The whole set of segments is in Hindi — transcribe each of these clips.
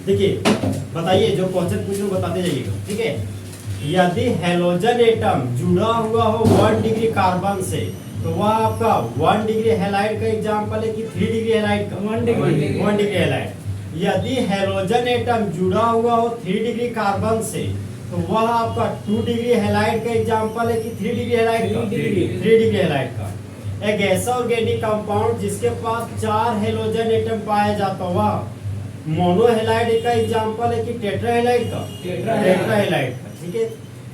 देखिए बताइए, जो क्वेश्चन पूछ रहे हो बताते जाइएगा, ठीक है। यदि हेलोजन एटम जुड़ा हुआ हो 1 डिग्री कार्बन से, तो वह आपका 1 डिग्री हैलाइड का एग्जाम्पल है कि 3 डिग्री हैलाइड का? 1 डिग्री हैलाइड। यदि हेलोजन एटम जुड़ा हुआ हो 3 डिग्री कार्बन से, तो वह आपका 2 डिग्री हैलाइड का एग्जाम्पल है कि 3 डिग्री हैलाइड का? 3 डिग्री हैलाइड का। एक ऐसा ऑर्गेनिक कंपाउंड जिसके पास 4 हेलोजन एटम पाया जाता हुआ मोनोहेलाइड का एग्जाम्पल है कि टेट्राहेलाइड का? टेट्राहेलाइड का, ठीक है।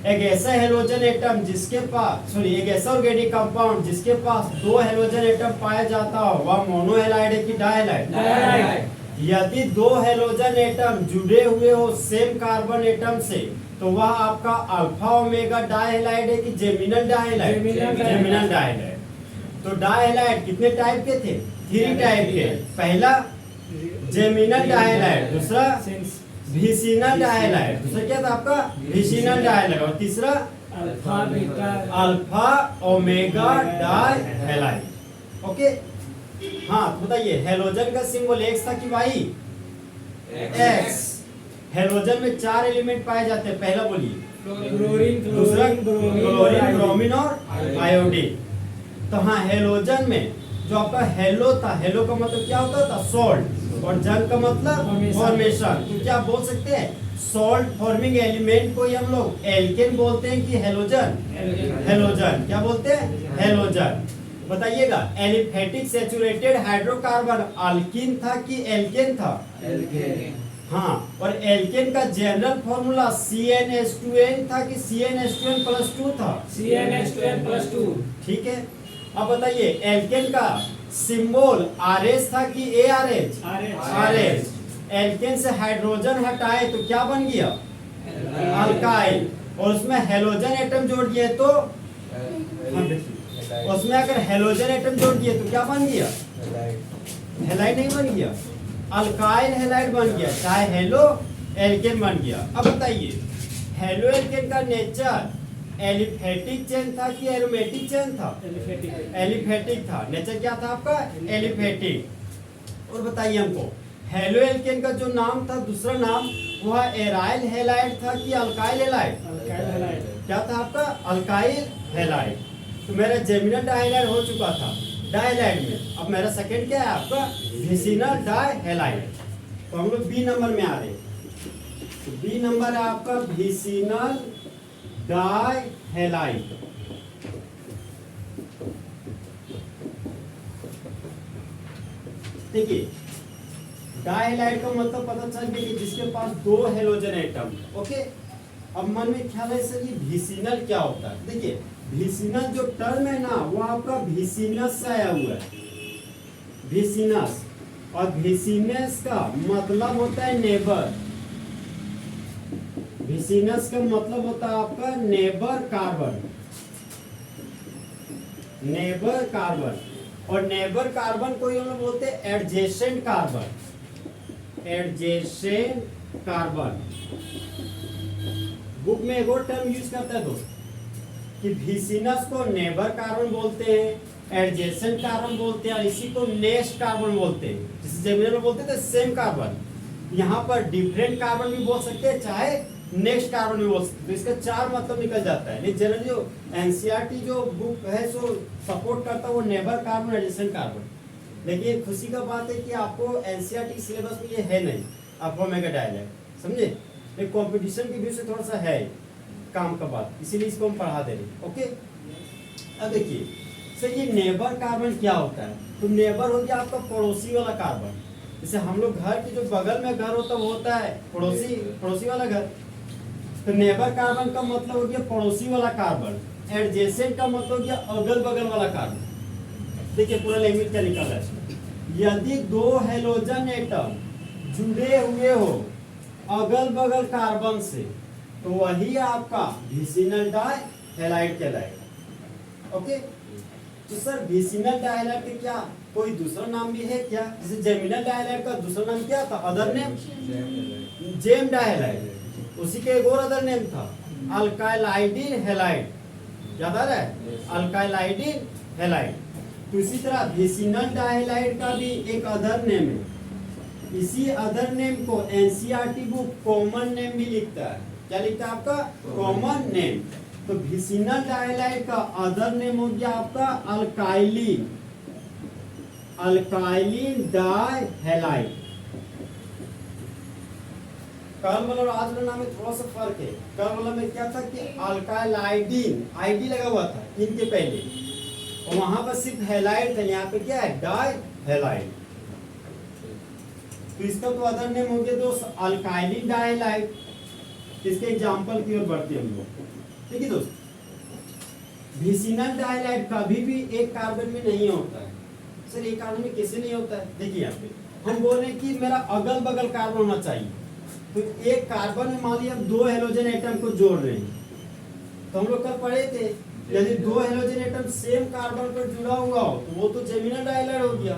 एक ऐसा हेलोजन एटम जिसके पास एक ऐसा ऑर्गेनिक कंपाउंड जिसके पास 2 हेलोजन एटम पाया जाता हो वह मोनोहेलाइड है कि डायहेलाइड? यदि 2 हेलोजन एटम जुड़े हुए हो सेम कार्बन एटम से, तो वह आपका अल्फा ओमेगा डायहेलाइड है कि जेमिनल डायहेलाइड? जेमिनल डायहेलाइड। तो डायहेलाइड कितने टाइप के थे? 3 टाइप के। पहला जेमिनल डायहेलाइड, दूसरा विसिनल डायहेलाइड, दूसरा क्या था आपका? विसिनल डायहेलाइड, और तीसरा अल्फा ओमेगा डायहेलाइड। ओके, हाँ तो बताइए हेलोजन का सिंबल एक्स था कि वाई? एक्स। हेलोजन में 4 एलिमेंट पाए जाते हैं, पहला बोलिए। दूसरा क्लोरीन, ब्रोमीन और आयोडीन। तो हाँ, हेलोजन में जो आपका हेलो था, हेलो का मतलब क्या होता था? सॉल्ट, और जन का मतलब फॉर्मेशन। तो क्या बोल सकते हैं? सॉल्ट फॉर्मिंग एलिमेंट को ही हम लोग एल्केन बोलते हैं कि हेलोजन? हेलोजन। क्या बोलते हैं? हेलोजन। बताइएगा, एलिफेटिक सैचुरेटेड हाइड्रोकार्बन अल्कीन था कि एल्केन था? एल्केन। हाँ, और एल्केन का जनरल फॉर्मूला CnH2n था कि CnH2n+2 था? CnH2n+2। ठीक है। अब बताइए, एल्केन का सिंबल RH था कि ARH? RH। एल्केन से हाइड्रोजन हटाए तो क्या बन गया? अल्काइल। और उसमें हेलोजन एटम जोड़ दिए तो उसमें अगर हेलोजन एटम जोड़ दिए तो क्या बन गया? हेलाइड नहीं बन गया, अल्काइल हेलाइड बन गया, चाहे हेलो एल्केन बन गया। अब बताइए, हेलो एल्केन का नेचर एलिफेटिक चेन था कि एरोमेटिक चेन था? एलिफेटिक था। नेचर क्या था आपका? एलिफेटिक। और बताइए हमको, हेलो एल्केन का जो नाम था, दूसरा नाम, वह एराइल हेलाइड था कि अल्काइल हेलाइड? क्या था आपका? Alkyl halide. तो मेरा जेमिनल डायहेलाइड हो चुका था डायहेलाइड में। अब मेरा सेकंड क्या है आपका? विसिनल डायहेलाइड। तो हम लोग बी नंबर में आ रहे हैं। तो बी नंबर है आपका विसिनल डायहेलाइड। देखिए, डायहेलाइड का मतलब पता चल गया कि जिसके पास 2 हेलोजन एटम। ओके, अब मन में ख्याल है सर ये विसिनल क्या होता है? देखिए, विसिनल जो टर्म है ना, वो आपका विसिनस से आया हुआ है, विसिनस। और विसिनस का मतलब होता है नेबर। विसिनस का मतलब होता है आपका नेबर कार्बन, नेबर कार्बन। और नेबर कार्बन को हम लोग बोलते हैं adjacent carbon, adjacent carbon. Book में एक और टर्म यूज करता है दोस्त कि विसिनस को नेबर कार्बन बोलते हैं, एडजेसेंट कार्बन बोलते हैं, और इसी को नेक्स्ट कार्बन बोलते हैं। जिसे जेमिनल में बोलते थे सेम कार्बन, यहाँ पर डिफरेंट कार्बन भी बोल सकते हैं, चाहे नेक्स्ट कार्बन भी बोल सकते हैं। तो इसका 4 मतलब निकल जाता है। जनरली जो एनसीईआरटी जो बुक है सो सपोर्ट करता है वो नेबर कार्बन, एडजेसेंट कार्बन। लेकिन खुशी का बात है कि आपको एनसीईआरटी सिलेबस में ये है नहीं, अल्फा ओमेगा डायहेलाइड, समझे? एक कंपटीशन के व्यू से थोड़ा सा है काम का बात, इसीलिए इसको हम पढ़ा दे रहे हैं। ओके, अब देखिए सर, ये नेबर कार्बन क्या होता है? तो नेबर हो गया आपका पड़ोसी वाला कार्बन। जैसे हम लोग घर के जो बगल में घर होता है वो होता है पड़ोसी, पड़ोसी वाला घर। तो नेबर कार्बन का मतलब हो गया पड़ोसी वाला कार्बन। एडजेसेंट का मतलब हो गया अगल बगल वाला कार्बन। देखिए पूरा लैंग्वेज क्या निकल रहा है इसमें। यदि 2 हेलोजन एटम जुड़े हुए हो अगल बगल कार्बन से, तो वही आपका विसिनल डायहेलाइड कहलाएगा। ओके, तो सर विसिनल डायहेलाइड के क्या कोई दूसरा नाम भी है क्या? जैसे जेमिनल डायहेलाइड का दूसरा नाम क्या था? Other name gem dihalide. उसी के एक और अदर नेम था अल्काइलाइडिन हेलाइड। याद आ रहा है? अल्काइलाइडिन हेलाइड। तो इसी तरह विसिनल डायहेलाइड का भी एक अदर नेम है इसी अदर नेम को एनसीईआरटी बुक कॉमन नेम भी लिखता है। क्या लिखता है आपका? Common name. तो विसिनल डायलाइड का अदर नेम हो गया आपका अल्काइलिन, अल्काइलिन डाइहैलाइड। कल वाला और आज वाला नाम में थोड़ा सा फर्क है। कल वाला में क्या था कि अल्काइलाइडिन, आईडी लगा हुआ था इनके पहले, और वहां पर सिर्फ हैलाइड था। यहाँ पे क्या है? डाइहैलाइड। तो इसका तो अदर नेम हो गया दोस्त अल्काइलिन डाइहैलाइड। इसके एग्जांपल की ओर बढ़ते हैं हम लोग। ठीक है दोस्त, विसिनल डाइहैलाइड कभी भी एक कार्बन में नहीं होता है। सर एक कार्बन में कैसे नहीं होता है? देखिए यहाँ पे हम बोल रहे हैं कि मेरा अगल बगल कार्बन होना चाहिए। तो एक कार्बन में मान लिया हम 2 हेलोजन एटम को जोड़ रहे हैं, तो हम लोग कल पढ़े थे यदि 2 हेलोजन एटम सेम कार्बन पर जुड़ा हुआ हो तो वो तो जेमिनल डाइहैलाइड हो गया।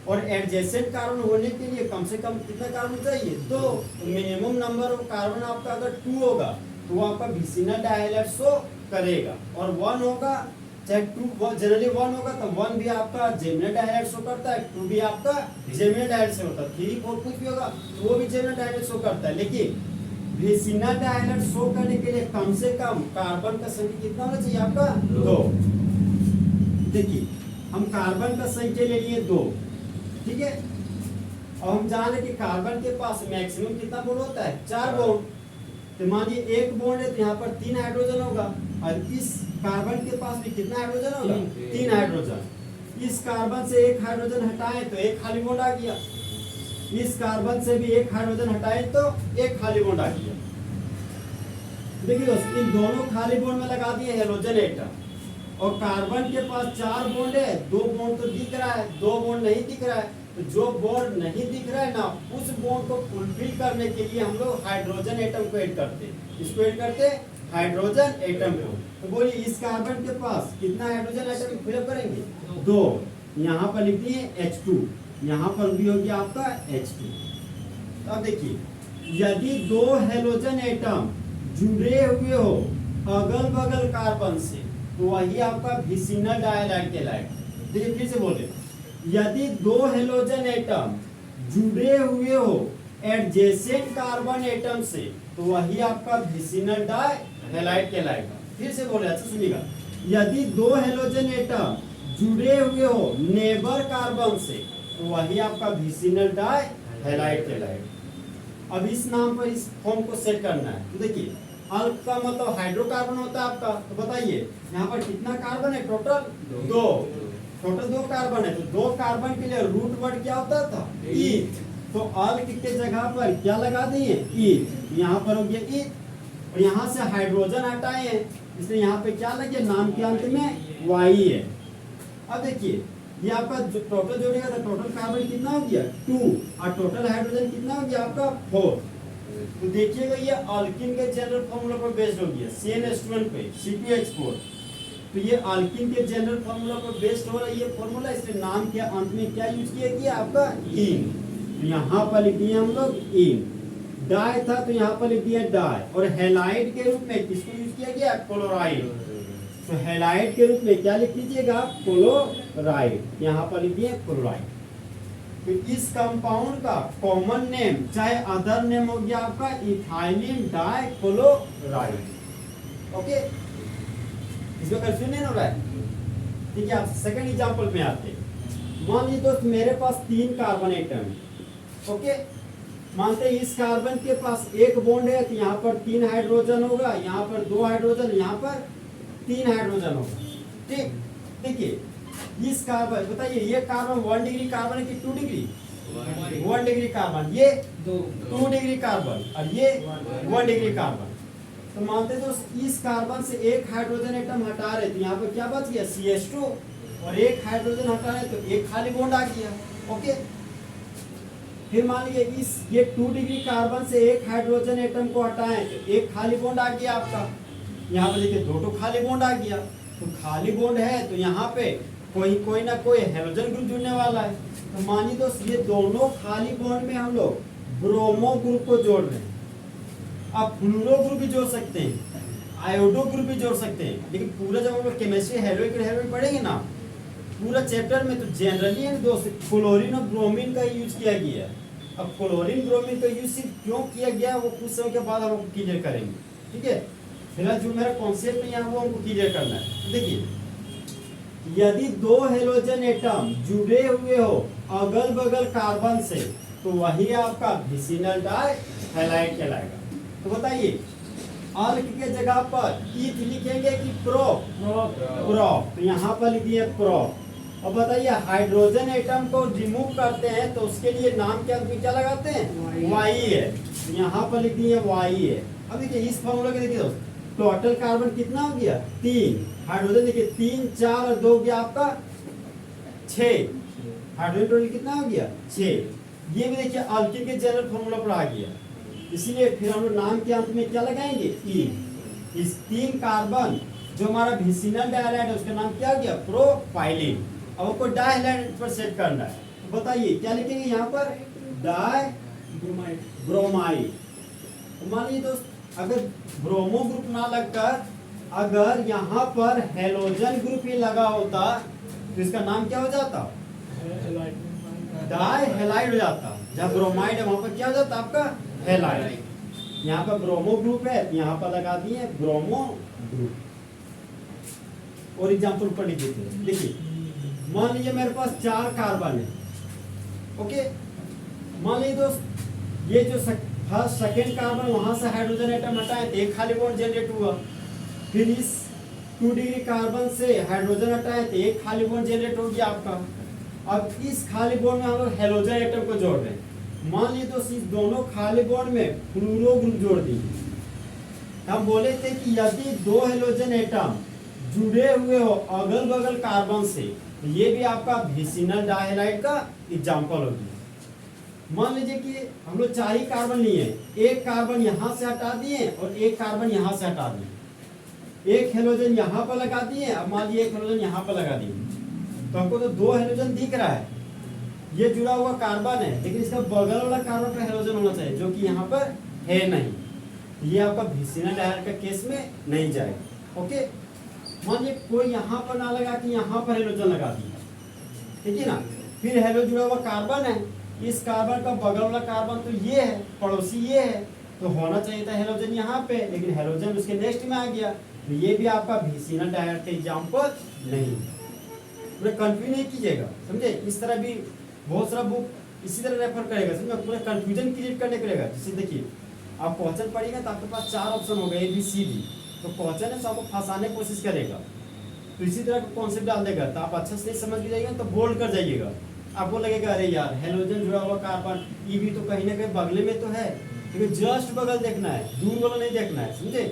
और एडजेसेंट कार्बन होने के लिए कम से कम कितना कार्बन चाहिए? 2। तो मिनिमम नंबर ऑफ कार्बन आपका अगर 2 होगा तो वो आपका विसिनल डाइहैलाइड शो करेगा। और 1 होगा, चाहे 2 जनरली 1 होगा तो 1 भी आपका जेमिनल डाइहैलाइड शो करता है, 2 भी आपका जेमिनल डाइहैलाइड शो होता है, 3 4 कुछ भी होगा तो वो भी जेमिनल डाइहैलाइड शो करता है। लेकिन विसिनल डाइहैलाइड शो करने के लिए कम से कम कार्बन का संख्या कितना होना चाहिए आपका? 2। देखिए हम कार्बन का संख्या ले लिए 2, ठीक है। और हम जान रहे कि कार्बन के पास मैक्सिमम कितना बॉन्ड होता है? 4 बॉन्ड। तो मान लीजिए एक बॉन्ड है तो यहाँ पर 3 हाइड्रोजन होगा, और इस कार्बन के पास भी कितना हाइड्रोजन होगा? 3 हाइड्रोजन। इस कार्बन से एक हाइड्रोजन हटाएं तो एक खाली बॉन्ड आ गया, इस कार्बन से भी एक हाइड्रोजन हटाएं तो एक खाली बॉन्ड आ गया। देखिए दोस्तों इन दोनों खाली बॉन्ड में लगा दिए हेलोजन एटम, और कार्बन के पास 4 बॉन्ड है, 2 बॉन्ड तो दिख रहा है, 2 बॉन्ड नहीं दिख रहा है। तो जो बॉन्ड नहीं दिख रहा है ना, उस बॉन्ड को फुलफिल करने के लिए हम लोग हाइड्रोजन एटम को ऐड करते हैं। इसको ऐड करते हैं हाइड्रोजन एटम को। तो बोलिए इस कार्बन के पास कितना हाइड्रोजन एटम फिलअप करेंगे? 2। यहाँ पर लिख दिए H2, यहाँ पर भी हो गया आपका H2। तो अब देखिए यदि 2 हेलोजन एटम जुड़े हुए हो अगल बगल कार्बन से तो वही आपका विसिनल डाइहैलाइड कहलाएगा। देखिए फिर से बोले, यदि 2 हेलोजन एटम जुड़े हुए हो एडजेसेंट कार्बन एटम से तो वही आपका विसिनल डाइहैलाइड कहलाएगा। फिर से बोले, अच्छा सुनिएगा, यदि 2 हेलोजन एटम जुड़े हुए हो नेबर कार्बन से तो वही आपका विसिनल डाइहैलाइड कहलाएगा। अब इस नाम पर इस फॉर्म को सेट करना है। तो देखिए अल्क का मतलब हाइड्रोकार्बन होता है आपका, तो बताइए यहाँ पर कितना कार्बन है? टोटल 2। टोटल 2 कार्बन है, तो 2 कार्बन के लिए रूट वर्ड क्या होता था? ईथ। तो अल्क के जगह पर क्या लगा दिए? ईथ। यहाँ पर हो गया ईथ, और यहाँ से हाइड्रोजन हटाए हैं इसलिए यहाँ पे क्या लगे? नाम के अंत में वाई है। अब देखिए ये आपका जो टोटल जोड़ेगा तो टोटल कार्बन कितना हो गया? 2, और टोटल हाइड्रोजन कितना हो गया आपका? 4। तो देखिएगा ये अल्किन के जनरल फार्मूला पर बेस्ड हो गया, CnH2n पे C2H4। तो ये अल्किन के जनरल फार्मूला पर बेस्ड हो रहा है ये फार्मूला, इसलिए नाम के अंत में क्या यूज किया गया? आपका इन। तो यहाँ पर लिख दिए हम लोग इन। डाई था तो यहाँ पर लिख दिया डाई, और हैलाइड के रूप में किसको यूज किया गया? क्लोराइड। तो हैलाइड के रूप में क्या लिख लीजिएगा? क्लोराइड। यहाँ पर लिख दिए क्लोराइड। तो इस कंपाउंड का कॉमन नेम चाहे अदर नेम हो गया आपका इथाइलिन डाइक्लोराइड। ओके, इसमें कंफ्यूजन नहीं हो रहा है? ठीक है, आप सेकंड एग्जांपल में आते हैं। मान लीजिए दोस्त मेरे पास 3 कार्बन एटम है। ओके, मानते हैं इस कार्बन के पास एक बॉन्ड है तो यहाँ पर 3 हाइड्रोजन होगा, यहाँ पर 2 हाइड्रोजन, यहाँ पर 3 हाइड्रोजन होगा। ठीक, देखिए इस कार्बन, बताइए ये कार्बन 1 डिग्री कार्बन है कि 2 डिग्री? 1 degree carbon. ये 2 डिग्री कार्बन, और ये 1 डिग्री कार्बन। तो मानते हैं दोस्त इस कार्बन से एक हाइड्रोजन एटम हटा रहे तो यहाँ पर क्या बच गया? CH2, और एक हाइड्रोजन हटा रहे तो एक खाली बॉन्ड आ गया। ओके, फिर मान लीजिए ये 2 डिग्री कार्बन से एक हाइड्रोजन एटम को हटाएं तो एक खाली बॉन्ड आ गया आपका। यहाँ पर देखिए 2 खाली बॉन्ड आ गया। तो खाली बॉन्ड है तो यहाँ पे कोई ना कोई हेलोजन ग्रुप जुड़ने वाला है। तो मानिए दोस्त ये दोनों खाली बॉन्ड में हम लोग ब्रोमो ग्रुप को जोड़ रहे हैं। आप फ्लूरो ग्रुप भी जोड़ सकते हैं, आयोडो ग्रुप भी जोड़ सकते हैं, लेकिन पूरा जब हम लोग केमिस्ट्री हेलोइड पढ़ेंगे ना पूरा चैप्टर में, तो जनरली दोस्त क्लोरीन और ब्रोमीन का यूज किया गया है। अब क्लोरीन ब्रोमीन का यूज सिर्फ क्यों किया गया वो कुछ समय के बाद हम आपको क्लियर करेंगे, ठीक है। फिलहाल जो मेरा कॉन्सेप्ट नहीं है वो हमको क्लियर करना है। देखिए, यदि दो हेलोजन एटम जुड़े हुए हो अगल बगल कार्बन से तो वही आपका विसिनल डाइहैलाइड कहलाएगा। तो बताइए, अल्क के जगह पर ईथ लिखेंगे कि प्रोप? प्रोप। तो यहाँ पर लिख दिए प्रोप। और बताइए, हाइड्रोजन एटम को रिमूव करते हैं तो उसके लिए नाम के अंत में क्या लगाते हैं? वाई है। यहाँ पर लिख दिए वाई है। अब देखिए इस फॉर्मूला के देखिए दोस्त, टोटल कार्बन कितना हो गया? 3। हाइड्रोजन देखिए 3 4 और 2 गया आपका 6। हाइड्रोजन टोटल कितना हो गया? 6। ये भी देखिए अल्किन के जनरल फॉर्मूला पर आ गया, इसलिए फिर हम लोग नाम के अंत में क्या लगाएंगे? ई। इस 3 कार्बन जो हमारा विसिनल डाइहैलाइड है उसका नाम क्या हो गया? प्रोपाइलिन। अब आपको डाइहैलाइड पर सेट करना है, तो बताइए क्या लिखेंगे यहाँ पर? Dibromide. तो मान लीजिए दोस्त, अगर ब्रोमो ग्रुप ना लगकर अगर यहाँ पर हेलोजन ग्रुप ही लगा होता तो इसका नाम क्या हो जाता? डाइहैलाइड हो जाता। जहाँ ब्रोमाइड है वहां पर क्या हो जाता आपका? हैलाइड। यहाँ पर ब्रोमो ग्रुप है, यहाँ पर लगा दिए ब्रोमो ग्रुप। और एग्जाम्पल ऊपर लिख देते हैं। देखिए, मान लीजिए मेरे पास 4 कार्बन है, ओके। मान लीजिए दोस्त, ये जो फर्स्ट सेकेंड कार्बन वहां से हाइड्रोजन एटम हटाए तो एक खाली बॉन्ड जनरेट हुआ। फिर इस 2 डिग्री कार्बन से हाइड्रोजन हटाए तो एक खाली बॉन्ड जनरेट हो गया आपका। अब इस खाली बॉन्ड में हम लोग हेलोजन एटम को जोड़ रहे हैं। मान लीजिए तो इस दोनों खाली बॉन्ड में फ्लूरो ग्रुप जोड़ दीजिए। हम बोले थे कि यदि 2 हेलोजन एटम जुड़े हुए हो अगल बगल कार्बन से तो ये भी आपका विसिनल डाइहैलाइड का एग्जांपल होगी। मान लीजिए कि हम लोग 4 ही कार्बन लिए, एक कार्बन यहाँ से हटा दिए और एक कार्बन यहाँ से हटा दिए, एक हेलोजन यहाँ पर लगा दिए। अब मान लीजिए एक हेलोजन यहाँ पर लगा दिए, तो हमको तो 2 हेलोजन दिख रहा है, ये जुड़ा हुआ कार्बन है, लेकिन इसका बगल वाला कार्बन पर हेलोजन होना चाहिए जो कि यहाँ पर है नहीं। ये आपका विसिनल डाइहैलाइड का केस में नहीं जाएगा, ओके। मान लीजिए कोई यहाँ पर ना लगा कि यहाँ पर हेलोजन लगा दिया, ठीक है ना। फिर हेलो जुड़ा हुआ कार्बन है, इस कार्बन का बगल वाला कार्बन तो ये है, पड़ोसी ये है, तो होना चाहिए था हेलोजन यहाँ पे, लेकिन हेलोजन उसके नेक्स्ट में आ गया। तो ये भी आपका विसिनल डाइहैलाइड का एग्जांपल नहीं। पूरा कंफ्यूज नहीं कीजिएगा, समझे। इस तरह भी बहुत सारा बुक इसी तरह रेफर करेगा, समझे, पूरा कंफ्यूजन क्रिएट करने करेगा। जैसे देखिए, आप क्वेश्चन पढ़ेंगे तो आपके पास 4 ऑप्शन होगा ABCD, तो क्वेश्चन है आपको फंसाने की कोशिश करेगा, तो इसी तरह का कॉन्सेप्ट डाल देगा। तो आप अच्छे से नहीं समझ के जाइएगा तो बोल्ड कर जाइएगा, आपको लगेगा अरे यार हेलोजन जुड़ा हुआ कार्बन, ये भी तो कहीं ना कहीं बगले में तो है, लेकिन जस्ट बगल देखना है, दूर वाला नहीं देखना है, समझे।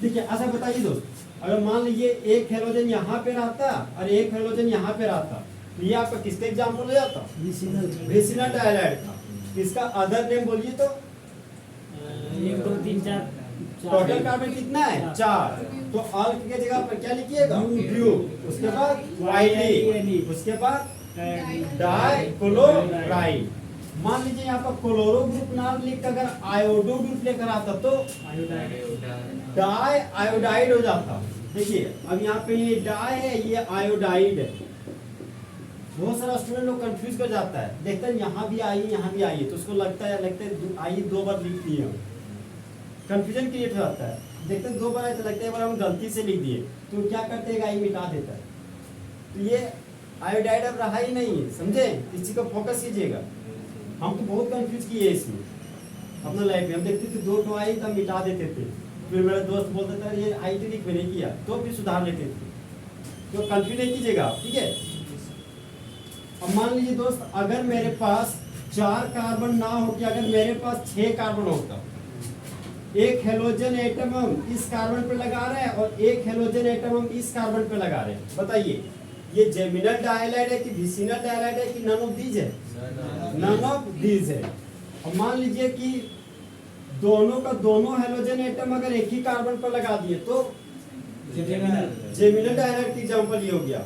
देखिए ऐसा बताइए दोस्त, अगर मान लीजिए एक हेलोजन यहाँ पे रहता और एक हेलोजन यहाँ पे रहता, तो ये आपका किसका एग्जाम्पल हो जाता? विसिनल डाइहैलाइड का। इसका अदर नेम बोलिए तो? 1 2 3 4 टोटल कार्बन कितना है? 4। तो अल्क के जगह पर क्या लिखिएगा? ब्रू। उसके बाद वाइडी, उसके बाद डाइक्लोराइड। मान लीजिए यहाँ पर क्लोरो ग्रुप नाम लिख कर अगर आयोडो ग्रुप लेकर आता तो डाई आयोडाइड हो जाता। देखिए अब यहाँ पे ये डाई है, ये आयोडाइड है। बहुत सारा स्टूडेंट लोग कंफ्यूज कर जाता है, देखते हैं यहाँ भी आई यहाँ भी आई, तो उसको लगता है आई 2 बार लिख दिए, कंफ्यूजन क्रिएट हो जाता है। देखते हैं 2 बार आए तो लगता है बार हम गलती से लिख दिए, तो क्या करते हैं आई मिटा देता है। तो ये आयोडाइड अब रहा ही नहीं है, समझे। इसी को फोकस कीजिएगा। हम तो बहुत कंफ्यूज किए इसमें अपना लाइफ में। हम देखते थे 2 आई तो मिटा देते थे, फिर मेरा दोस्त बोलता था ये आई टी लिख नहीं किया, तो फिर सुधार लेते थे। तो कंफ्यूज नहीं कीजिएगा, ठीक है। अब मान लीजिए दोस्त, अगर मेरे पास 4 कार्बन ना हो के अगर मेरे पास 6 कार्बन होता, एक हेलोजन एटम हम इस कार्बन पे लगा रहे हैं और एक हेलोजन एटम हम इस कार्बन पे लगा रहे हैं, बताइए ये जेमिनल डाइहैलाइड है कि विसिनल डाइहैलाइड है कि नन ऑफ दीज है? नन ऑफ दीज है। अब मान लीजिए कि दोनों का दोनों हेलोजन एटम अगर एक ही कार्बन पर लगा दिए तो जेमिनल डाइहैलाइड की एग्जांपल ये हो गया।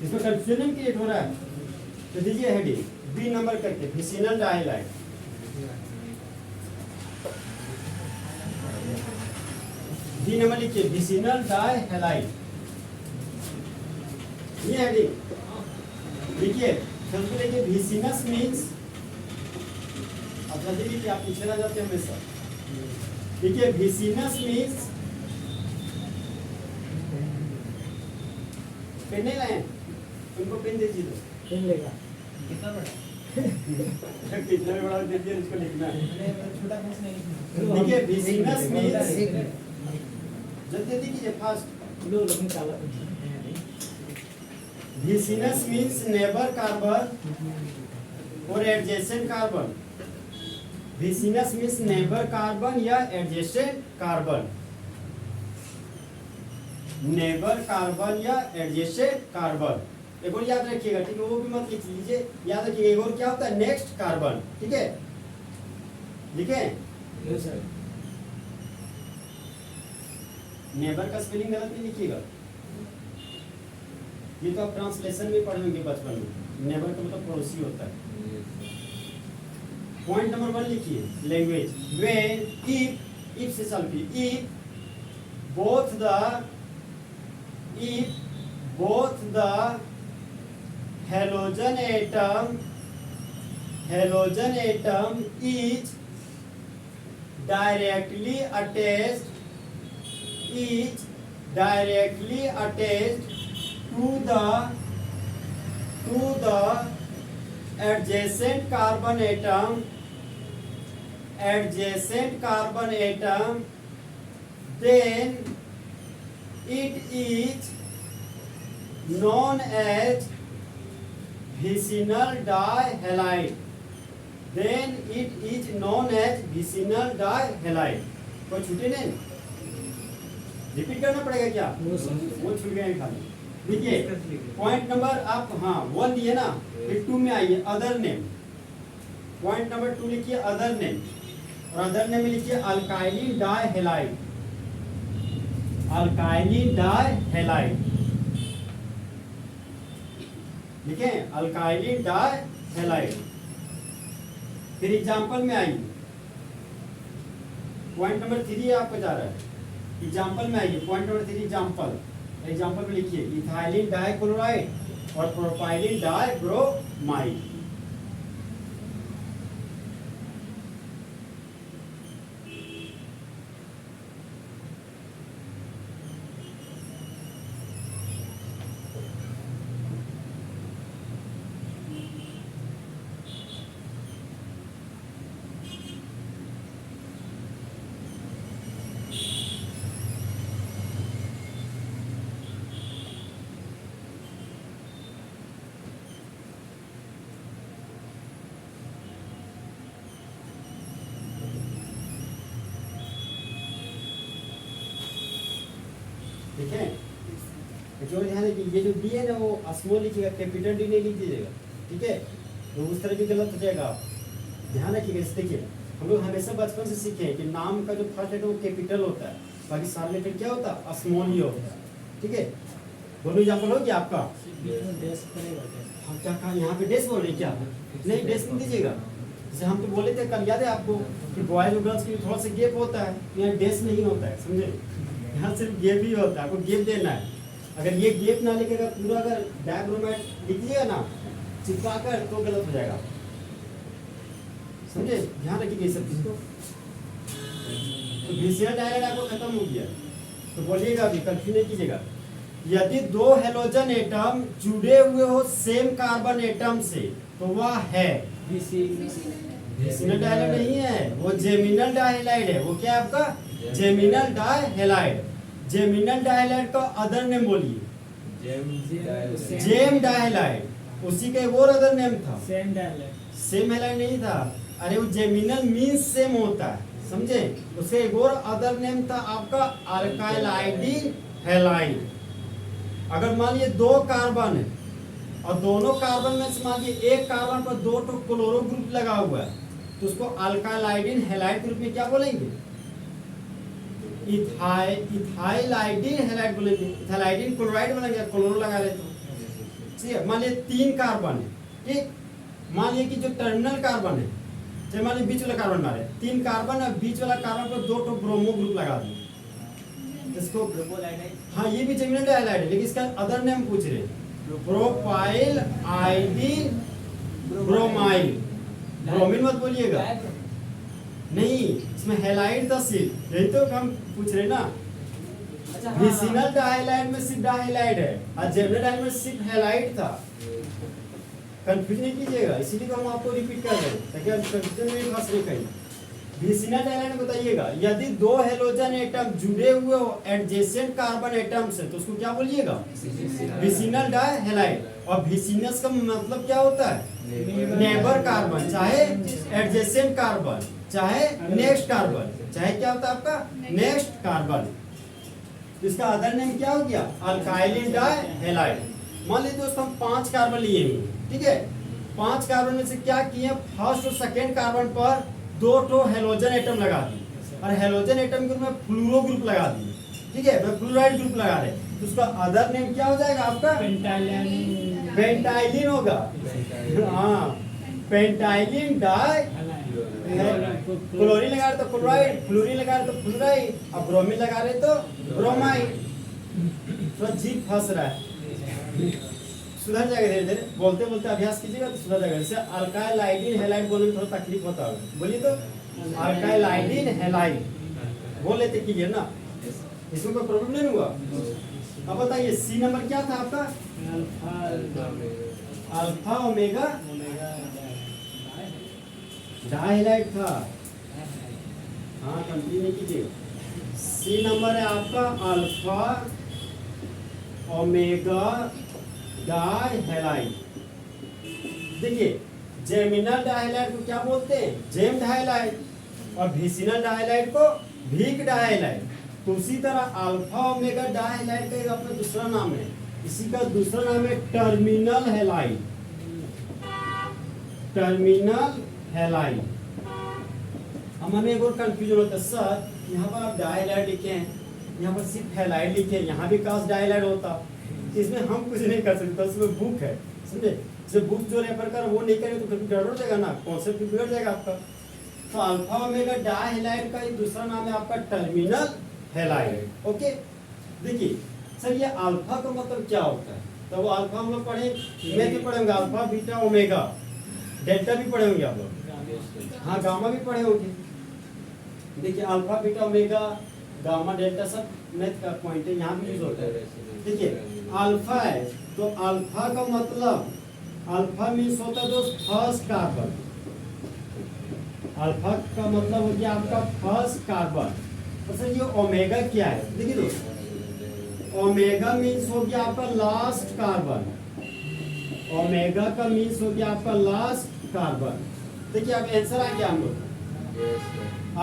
इसमें कंफ्यूजन क्रिएट हो रहा है, तो दीजिए हेडिंग बी नंबर करके विसिनल डाइहैलाइड। बी नंबर लिखिए विसिनल डाइहैलाइड, ये हेडिंग लिखिए। सबको देखिए विसिनस मीन्स, अब जल्दी देखिए आप पीछे रह जाते हैं हमेशा। देखिए विसिनस मीन्स, पेन नहीं लाए, उनको पेन दे दीजिए। पेन लेगा कितना बड़ा? कितना भी बड़ा दे दिया, इसको लिखना है। छोटा पेन से नहीं लिखना। देखिए विसिनस मीन्स, एक जल्दी कीजिए फास्ट। लो लेकिन काला pen vicinal means neighbour carbon और adjacent carbon. Vicinal means neighbour carbon या एडजेसेंट कार्बन, नेबर कार्बन या एडजेसेंट कार्बन। एक और याद रखिएगा, ठीक है, वो भी मत लिख लीजिए, याद रखिएगा। एक और क्या होता है, नेक्स्ट कार्बन, ठीक है, लिखे। लो सर। नेबर का स्पेलिंग गलत नहीं लिखिएगा, ये तो आप ट्रांसलेशन में पढ़े होंगे बचपन में। नेबर का मतलब पड़ोसी होता है। पॉइंट नंबर 1 लिखिए, लैंग्वेज। व्हेन, इफ से चालू कीजिए। If both the halogen atom is directly attached to the adjacent carbon atom, then it is known as vicinal dihalide. कोई छूटे नहीं, रिपीट करना पड़ेगा क्या? No sir. वो छूट गए खाली। देखिए पॉइंट नंबर आप, हाँ 1 दिए ना, फिर 2 में आइए, अदर नेम। पॉइंट नंबर 2 लिखिए अदर नेम, और अदर नेम में लिखिए अल्काइलिन डाइहैलाइड। अल्काइलिन डाइहैलाइड लिखे, अल्काइलिन डाइहैलाइड। फिर एग्जांपल में आइए, पॉइंट नंबर 3 आपको जा रहा है, एग्जांपल में आइए। पॉइंट नंबर 3 एग्जांपल में लिखिए इथाइलिन डाइक्लोराइड और प्रोपाइलिन डाइब्रोमाइड। देखें, जो ध्यान रखिए, ये जो डी है ना वो स्मॉल लिखिएगा, कैपिटल डी नहीं लिख दीजिएगा, ठीक है, तो उस तरह भी गलत हो जाएगा। ध्यान रखिएगा। इस देखिए हम लोग हमेशा बचपन से सीखे हैं कि नाम का जो फर्स्ट लेटर वो कैपिटल होता है, बाकी सारे लेटर क्या होता है, स्मॉल ही होता है, ठीक है। दोनों एग्जाम्पल हो गया आपका। डेस्क करेगा क्या? हम क्या कहा, यहाँ पे डेस्क बोल रहे हैं क्या? नहीं, डेस्क नहीं दीजिएगा। जैसे हम तो बोले थे कल, याद है आपको कि बॉयज और गर्ल्स के थोड़ा सा गैप होता है, यहाँ डेस्क नहीं होता है, समझे, यहाँ सिर्फ गैप ही होता है, आपको गैप देना है। अगर ये गैप ना लिखेगा पूरा, अगर डायग्रामेट लिख दिएगा ना चिपका कर, तो गलत हो जाएगा, समझे, ध्यान रखिए सब चीज को। तो विसिनल डायरेक्ट आपको खत्म हो गया, तो बोलिएगा अभी, कंफ्यूज नहीं कीजिएगा। यदि दो हेलोजन एटम जुड़े हुए हो सेम कार्बन एटम से, तो वह है विसिनल डायहाइड नहीं है, वो जेमिनल डायहाइड है। वो क्या है आपका, जेमिनल डायहाइड। जेमिनल डायहाइड का अदर नेम बोलिए, जेम डायहाइड। उसी का एक और अदर नेम था, सेम हैलाइड नहीं था, अरे वो जेमिनल मींस सेम होता है, समझे। उसका एक और अदर नेम था आपका अल्काइलाइडिन हैलाइड। अगर मान लीजिए दो कार्बन है और दोनों कार्बन में से मान लीजिए एक कार्बन पर दो तो क्लोरो ग्रुप लगा हुआ है, तो उसको अल्काइलाइडिन हैलाइड के रूप में क्या बोलेंगे, इथाइलाइडिन हैलाइड बोलेंगे। इथाइलाइडिन क्लोराइड बोलेंगे, क्लोरो लगा रहे तो, ठीक है। मान लीजिए 3 कार्बन है, ठीक, मान लीजिए कि जो टर्मिनल कार्बन है, जैसे मान लीजिए बीच वाला कार्बन मारे 3 कार्बन और बीच वाला कार्बन पर 2 तो ब्रोमो ग्रुप लगा दिए, इसको हाँ ये भी जेमिनल डायहाइड है, लेकिन इसका अदर नेम पूछ रहे हैं, प्रोपाइल आइडिन ब्रोमाइल। ब्रोमीन मत बोलिएगा, नहीं इसमें हैलाइड था सिर्फ, यही तो हम पूछ रहे ना। अच्छा हाँ, विसिनल डाइहैलाइड में सिर्फ डाइहैलाइड है और जेमिनल डाइहैलाइड में सिर्फ हैलाइड था। कंफ्यूज नहीं कीजिएगा, इसीलिए तो हम आपको रिपीट कर रहे हैं ताकि आप कंफ्यूजन में फंस नहीं कहीं। विसिनल डाइहैलाइड में बताइएगा, यदि दो हैलोजन एटम जुड़े हुए हो एडजेसेंट कार्बन एटम से तो उसको क्या बोलिएगा? विसिनल डाइहैलाइड। और विसिनस का मतलब क्या होता है? नेबर कार्बन, चाहे एडजेसेंट कार्बन, चाहे नेक्स्ट कार्बन, चाहे क्या होता है आपका नेक्स्ट कार्बन। इसका अदर नेम क्या हो गया? अल्काइलिन डाइहैलाइड। मान लीजिए दोस्तों हम 5 कार्बन लिए हैं, ठीक है। 5 कार्बन में से क्या किए, फर्स्ट और सेकेंड कार्बन पर 2 हेलोजन एटम लगा दिए और हेलोजन एटम के रूप में फ्लूरो ग्रुप लगा दिए, ठीक है। मैं फ्लोराइड ग्रुप लगा रहे, तो उसका अदर नेम क्या हो जाएगा आपका? पेंटाइलिन होगा। हाँ, पेंटाइलिन डाई क्लोरीन लगा रहे तो क्लोराइड, फ्लोरीन लगा रहे तो फ्लोराइड, अब ब्रोमीन लगा रहे तो ब्रोमाइड। तो जीभ फंस रहा है, सुधर जाएगा धीरे धीरे, बोलते बोलते अभ्यास कीजिएगा तो सुधर जाएगा। जैसे अल्काइल आयोडीन हैलाइड बोलने में थोड़ा तकलीफ होता है, बोलिए तो अल्काइल आयोडीन हैलाइड बोल लेते क्लियर ना, इसमें कोई प्रॉब्लम नहीं हुआ। अब बताइए सी नंबर क्या था आपका? अल्फा ओमेगा डाइहैलाइड था। हाँ कंटिन्यू कीजिए। सी नंबर है आपका अल्फा ओमेगा डाइहैलाइड। देखिए जेमिनल डाइहैलाइड को क्या बोलते हैं? जेम डाइहैलाइड। और विसिनल डाइहैलाइड को विक डाइहैलाइड। तो उसी तरह अल्फा ओमेगा डाइहैलाइड का एक अपना दूसरा नाम है, इसी का दूसरा नाम है टर्मिनल हैलाइड। Terminal halide. हम हमें एक और कंफ्यूजन होता है, सर यहाँ पर आप डाइहैलाइड लिखे हैं, यहाँ पर सिर्फ हैलाइड लिखे हैं, यहाँ भी काश डाइहैलाइड होता, इसमें हम कुछ नहीं कर सकते, उसमें बुक है, समझे। जब बुक जो रेफर कर वो नहीं करेंगे तो कभी गड़बड़ हो जाएगा ना, कॉन्सेप्ट बिगड़ जाएगा आपका। तो अल्फा ओमेगा डाइहैलाइड का एक दूसरा नाम है आपका टर्मिनल हैलाइड। ओके, देखिए सर ये अल्फा का मतलब क्या होता है? तो वो अल्फा हम लोग पढ़े, मैं तो पढ़ेंगे अल्फा बीटा ओमेगा, डेल्टा भी पढ़े होंगे आप लोग, हाँ गामा भी पढ़े होंगे। देखिए alpha beta omega gamma delta सब मैथ का पॉइंट है, यहाँ भी यूज होता है। देखिए अल्फा है तो अल्फा का मतलब, अल्फा मीन्स होता है दोस्त फर्स्ट कार्बन। अल्फा का मतलब हो गया आपका फर्स्ट कार्बन। तो सर ये ओमेगा क्या है? देखिए दोस्त ओमेगा मीन्स हो गया आपका लास्ट कार्बन। ओमेगा का मीन्स हो गया आपका लास्ट कार्बन। देखिए अब आंसर आ गया हम लोग।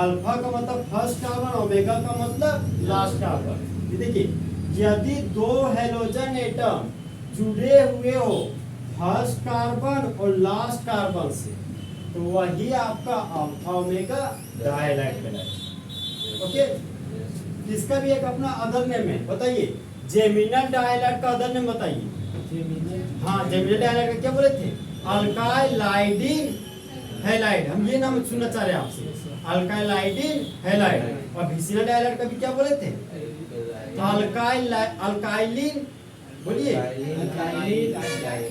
अल्फा का मतलब फर्स्ट कार्बन, ओमेगा का मतलब लास्ट कार्बन। देखिए यदि 2 हेलोजन एटम जुड़े हुए हो फर्स्ट कार्बन और लास्ट कार्बन से तो वही आपका अल्फा ओमेगा डाइहैलाइड कहलाएगा। ओके, इसका भी एक अपना अदर नेम है, बताइए जेमिनल डाइहैलाइड का अदर नेम बताइए। हाँ जेमिनल डाइहैलाइड का क्या बोले थे? Alkyl iodine halide. हम ये नाम सुनना चाह रहे हैं आपसे, अल्काइल आयोडीन हैलाइड। और विसिनल डाइहैलाइड का भी क्या बोले थे? अल्काइलिन, बोलिए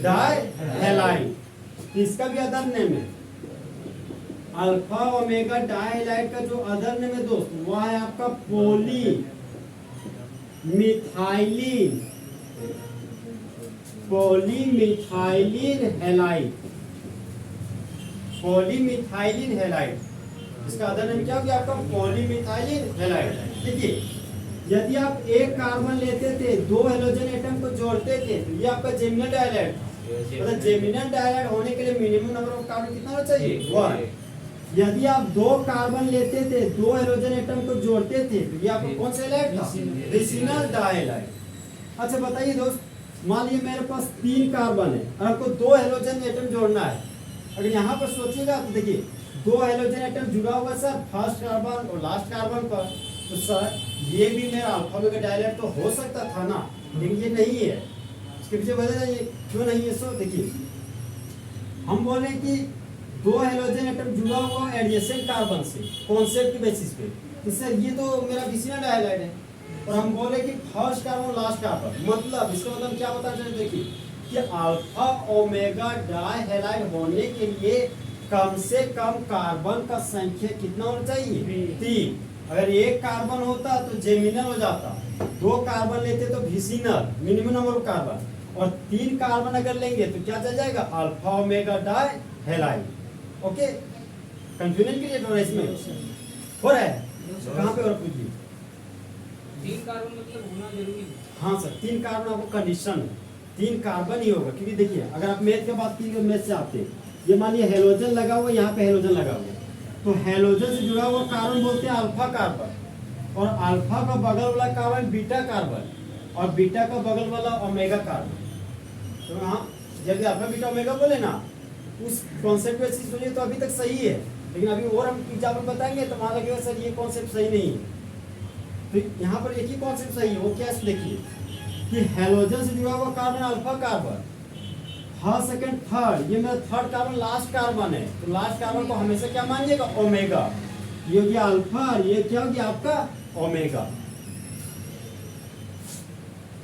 डाइहैलाइड। इसका भी अदर नेम है अल्फा ओमेगा डाइहैलाइड का जो अदर नेम है दोस्त वह है आपका पोली मिथाइलिन, पॉलीमिथाइलिन हैलाइड। पॉलीमिथाइलिन हैलाइड, इसका अदर नेम क्या हो गया आपका? पॉलीमिथाइलिन हैलाइड। देखिए यदि आप एक कार्बन लेते थे 2 हेलोजन एटम को जोड़ते थे तो ये आपका जेमिनल डाइहैलाइड। मतलब जेमिनल डाइहैलाइड होने के लिए मिनिमम नंबर ऑफ कार्बन कितना होना चाहिए? 1। यदि आप 2 कार्बन लेते थे 2 हेलोजन एटम को जोड़ते थे तो ये आपका कौन सा हैलाइड था? विसिनल डाइहैलाइड। अच्छा बताइए दोस्त, मान लीजिए मेरे पास 3 कार्बन है और आपको 2 हेलोजन एटम जोड़ना है। अगर यहाँ पर सोचिएगा तो देखिए 2 हेलोजन एटम जुड़ा हुआ सर फर्स्ट कार्बन और लास्ट कार्बन पर, तो सर ये भी मेरा अल्फा ओमेगा डाइहैलाइड तो हो सकता था ना, लेकिन ये नहीं है। इसके पीछे वजह ये क्यों नहीं है? सो देखिए हम बोले कि 2 हेलोजन एटम जुड़ा हुआ एडजेसेंट कार्बन से कॉन्सेप्ट के बेसिस पे, तो सर ये तो मेरा विसिनल डाइहैलाइड है। और हम बोले कि फर्स्ट कार्बन लास्ट कार्बन, मतलब इसका मतलब क्या बताना चाहिए? देखिए कि अल्फा ओमेगा डाई हैलाइड होने के लिए कम से कम कार्बन का संख्या कितना होना चाहिए? 3। अगर एक कार्बन होता तो जेमिनल हो जाता, 2 कार्बन लेते तो vicinal minimum number of carbon, और 3 कार्बन अगर लेंगे तो क्या चल जाएगा? Alpha omega die halide. Okay, confusion create हो रहा है इसमें, हो रहा है कहाँ पे और पूछिए। 3 कार्बन मतलब होना जरूरी है। हाँ सर, 3 कार्बन आपको कंडीशन, 3 कार्बन ही होगा, क्योंकि देखिए अगर आप मैथ की बात कीजिए, मैथ से आते हैं, ये मान लिया हेलोजन लगा हुआ, यहाँ पे हेलोजन लगा हुआ, तो हेलोजन से जुड़ा हुआ कार्बन बोलते हैं अल्फा कार्बन, और अल्फा का बगल वाला कार्बन बीटा कार्बन, और बीटा का बगल वाला ओमेगा कार्बन। तो हाँ, जब अल्फा बीटा ओमेगा बोले ना, उस कॉन्सेप्ट में सोचिए तो अभी तक सही है, लेकिन अभी और हम एग्जाम्पल बताएंगे तो मान लगेगा सर ये कॉन्सेप्ट सही नहीं है। तो यहाँ पर एक ही कॉन्सेप्ट सही है, वो क्या है देखिए कि हेलोजन से जुड़ा हुआ carbon alpha carbon, first second third, ये मेरा थर्ड कार्बन लास्ट कार्बन है, तो लास्ट कार्बन को हमेशा क्या मानिएगा? ओमेगा। ये हो गया अल्फा, ये क्या हो गया आपका? ओमेगा।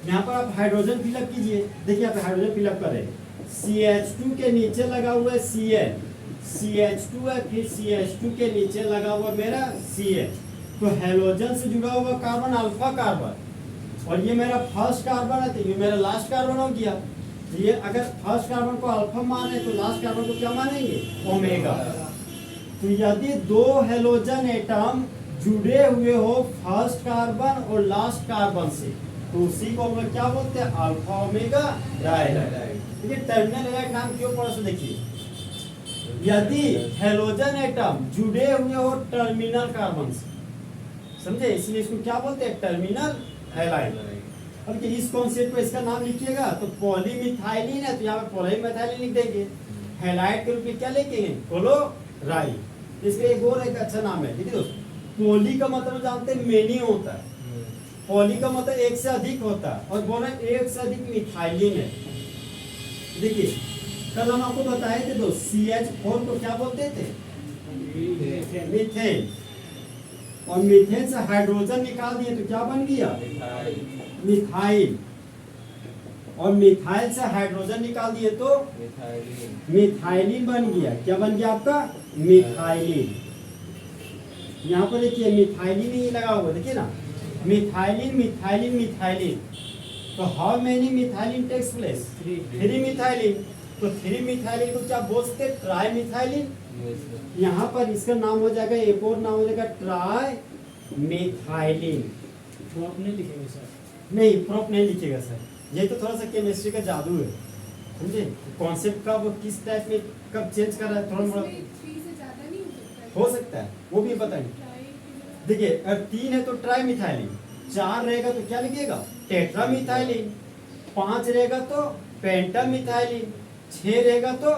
यहाँ पर आप हाइड्रोजन फिलअप कीजिए, देखिए आप हाइड्रोजन फिलअप करें, CH2 के नीचे लगा हुआ है Cl, CH2 है, फिर CH2 के नीचे लगा हुआ मेरा CH, तो हेलोजन से जुड़ा हुआ कार्बन अल्फा कार्बन, और ये मेरा फर्स्ट कार्बन है, तो ये मेरा लास्ट कार्बन हो गया। तो ये अगर फर्स्ट कार्बन को अल्फा माने तो लास्ट कार्बन को क्या मानेंगे? ओमेगा। तो यदि 2 हेलोजन एटम जुड़े हुए हो फर्स्ट कार्बन और लास्ट कार्बन से, तो उसी को हम लोग क्या बोलते हैं? Alpha omega dihydride. देखिए टर्मिनल हैलाइड नाम क्यों पड़ा, देखिए यदि हेलोजन एटम जुड़े हुए हो टर्मिनल कार्बन से, समझे, इसलिए इसको क्या बोलते हैं? Terminal halide. अब कि इस कॉन्सेप्ट को इसका नाम लिखिएगा तो पॉलीमिथाइलिन है, तो यहाँ पे पॉलीमिथाइलिन लिख देंगे, हैलाइड के रूप में क्या लिखेंगे? क्लोराइड। इसका एक और एक अच्छा नाम है, देखिए दोस्तों, पॉली का मतलब जानते हैं मेनी होता है, पॉली का मतलब एक से अधिक होता है, और बोले एक से अधिक मिथाइलिन है। देखिए कल हम आपको बताए थे दोस्त, CH4 को क्या बोलते थे? मीथेन, और मीथेन से हाइड्रोजन निकाल दिए तो क्या बन गया? मिथाइल, और मिथाइल से हाइड्रोजन निकाल दिए तो मिथाइलिन बन गया। क्या बन गया आपका? मिथाइलिन। यहाँ पर देखिए मिथाइलिन ही लगा हुआ, देखिए ना, मिथाइलिन मिथाइलिन मिथाइलिन। तो how many methylene takes place? 3 methylene. तो 3 मिथाइलिन को क्या बोल सकते? Trimethylene. यहाँ पर इसका नाम हो जाएगा, एक और नाम हो जाएगा ट्राई मिथाइलिन। प्रोप नहीं लिखेंगे सर? नहीं, प्रोप नहीं लिखेगा सर, ये तो थोड़ा सा केमिस्ट्री का जादू है, समझे, कॉन्सेप्ट का वो किस टाइप में कब चेंज कर रहा है, थोड़ा मोड़ा हो सकता है, वो भी बताएंगे। देखिए अगर 3 है तो ट्राई मिथाइलिन, 4 रहेगा तो क्या लिखिएगा? टेट्रा मिथाइलिन, 5 रहेगा तो पेंटा मिथाइलिन, 6 रहेगा तो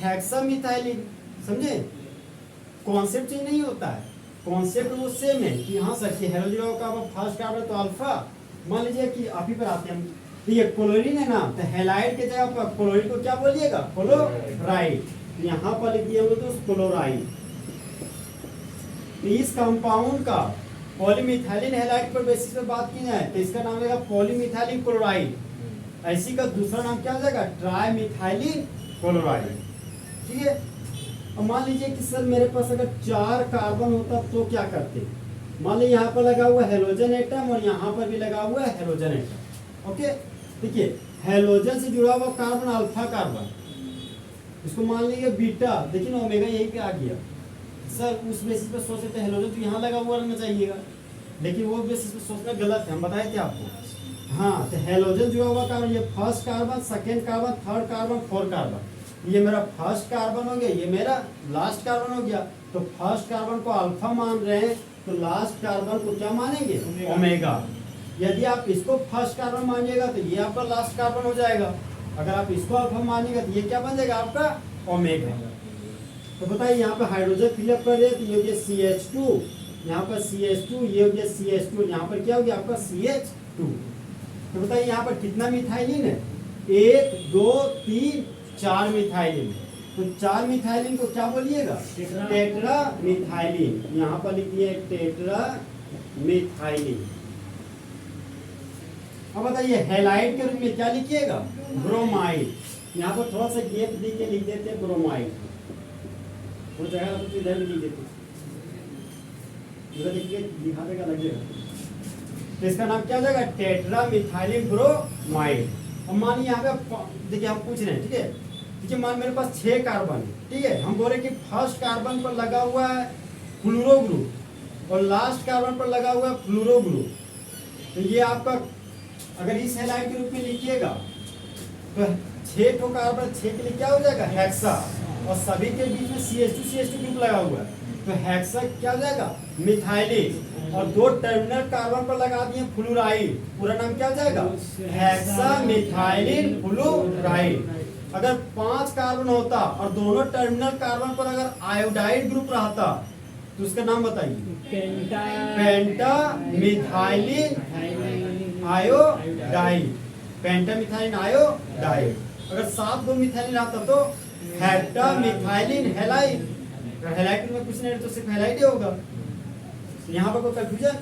हेक्सा मिथाइलिन। समझे, कॉन्सेप्ट चेंज नहीं होता है, कॉन्सेप्ट वो सेम है कि हाँ सर कि हेलोजन का फर्स्ट कार्बन तो अल्फा, मान लीजिए कि आप ही पर आते हैं, तो ये क्लोरीन है ना, तो हैलाइड के जगह पर क्लोरीन को क्या बोलिएगा? क्लोराइड। यहाँ पर लिख दिया हुआ तो क्लोराइड। इस कंपाउंड का पॉलीमिथाइलिन हैलाइड पर बेसिस पे बात की जाए तो इसका नाम रहेगा पॉलीमिथाइलिन क्लोराइड। ऐसी का दूसरा नाम क्या हो जाएगा? ट्राईमिथाइलिन क्लोराइड। ठीक है, अब मान लीजिए कि सर मेरे पास अगर 4 कार्बन होता तो क्या करते? मान लीजिए यहाँ पर लगा हुआ हेलोजन एटम और यहाँ पर भी लगा हुआ है हेलोजन एटम। ओके, देखिए हेलोजन से जुड़ा हुआ कार्बन अल्फा कार्बन, इसको मान लीजिए बीटा, देखिए ना ओमेगा यहीं पे आ गया। सर उस बेसिस पे सोचे तो हेलोजन तो यहाँ लगा हुआ रहना चाहिएगा, लेकिन वो बेसिस पे सोचना गलत है, हम बताए थे आपको। हाँ, तो हेलोजन जुड़ा हुआ कार्बन, ये first carbon, second carbon, third carbon, fourth carbon, ये मेरा फर्स्ट कार्बन हो गया, ये मेरा लास्ट कार्बन हो गया। तो फर्स्ट कार्बन को अल्फा मान रहे हैं तो लास्ट कार्बन को क्या मानेंगे? ओमेगा। यदि आप इसको फर्स्ट कार्बन मानिएगा तो ये आपका लास्ट कार्बन हो जाएगा, अगर आप इसको अल्फा मानिएगा तो ये क्या बन जाएगा? आपका ओमेगा। तो बताइए यहाँ पे हाइड्रोजन फिलअप कर रहे हैं तो ये हो गया CH2, यहाँ पर CH2, ये हो गया CH2, यहाँ पर क्या हो गया आपका? CH2। तो बताइए यहाँ पर कितना मिथाइलिन है? 1 2 3 4 मिथाइलिन। तो 4 मिथाइलिन को क्या बोलिएगा? Tetra methylene. यहाँ पर लिखिए टेट्रा मिथाइलिन। अब बताइए हैलाइड के रूप में क्या लिखिएगा? ब्रोमाइड। यहाँ पर थोड़ा सा गैप दे के लिख देते हैं ब्रोमाइड, वो जगह तो इधर भी लिख देते, इधर देखिए लिखा देगा लगेगा। तो इसका नाम क्या हो जाएगा? Tetra methylene bromide. अब मानिए यहाँ पे देखिए हम पूछ रहे हैं, ठीक है, देखिए मान मेरे पास 6 कार्बन है, ठीक है, हम बोल रहे कि फर्स्ट कार्बन पर लगा हुआ है फ्लूरो ग्रुप और लास्ट कार्बन पर लगा हुआ है फ्लूरो ग्रुप। तो ये आपका अगर इस हैलाइड के रूप में लिखिएगा तो 6 ठो कार्बन 6 के लिए क्या हो जाएगा? हेक्सा। और सभी के बीच में CH2 ग्रुप लगा हुआ है तो हेक्सा क्या हो जाएगा? मिथाइलिन। और 2 टर्मिनल कार्बन पर लगा दिए फ्लूराइड, पूरा नाम क्या हो जाएगा? Hexa methylene fluoride. अगर 5 कार्बन होता और दोनों टर्मिनल कार्बन पर अगर आयोडाइड ग्रुप रहता तो उसका नाम बताइए। पेंटा मिथाइलिन आयोडाइड, पेंटा मिथाइलिन आयोडाइड। अगर 7 गो मिथाइलिन रहता तो हेप्टा मिथाइलिन हैलाइड। हैलाइड में कुछ नहीं तो सिर्फ हैलाइड ही होगा। यहाँ पर कोई कंफ्यूजन?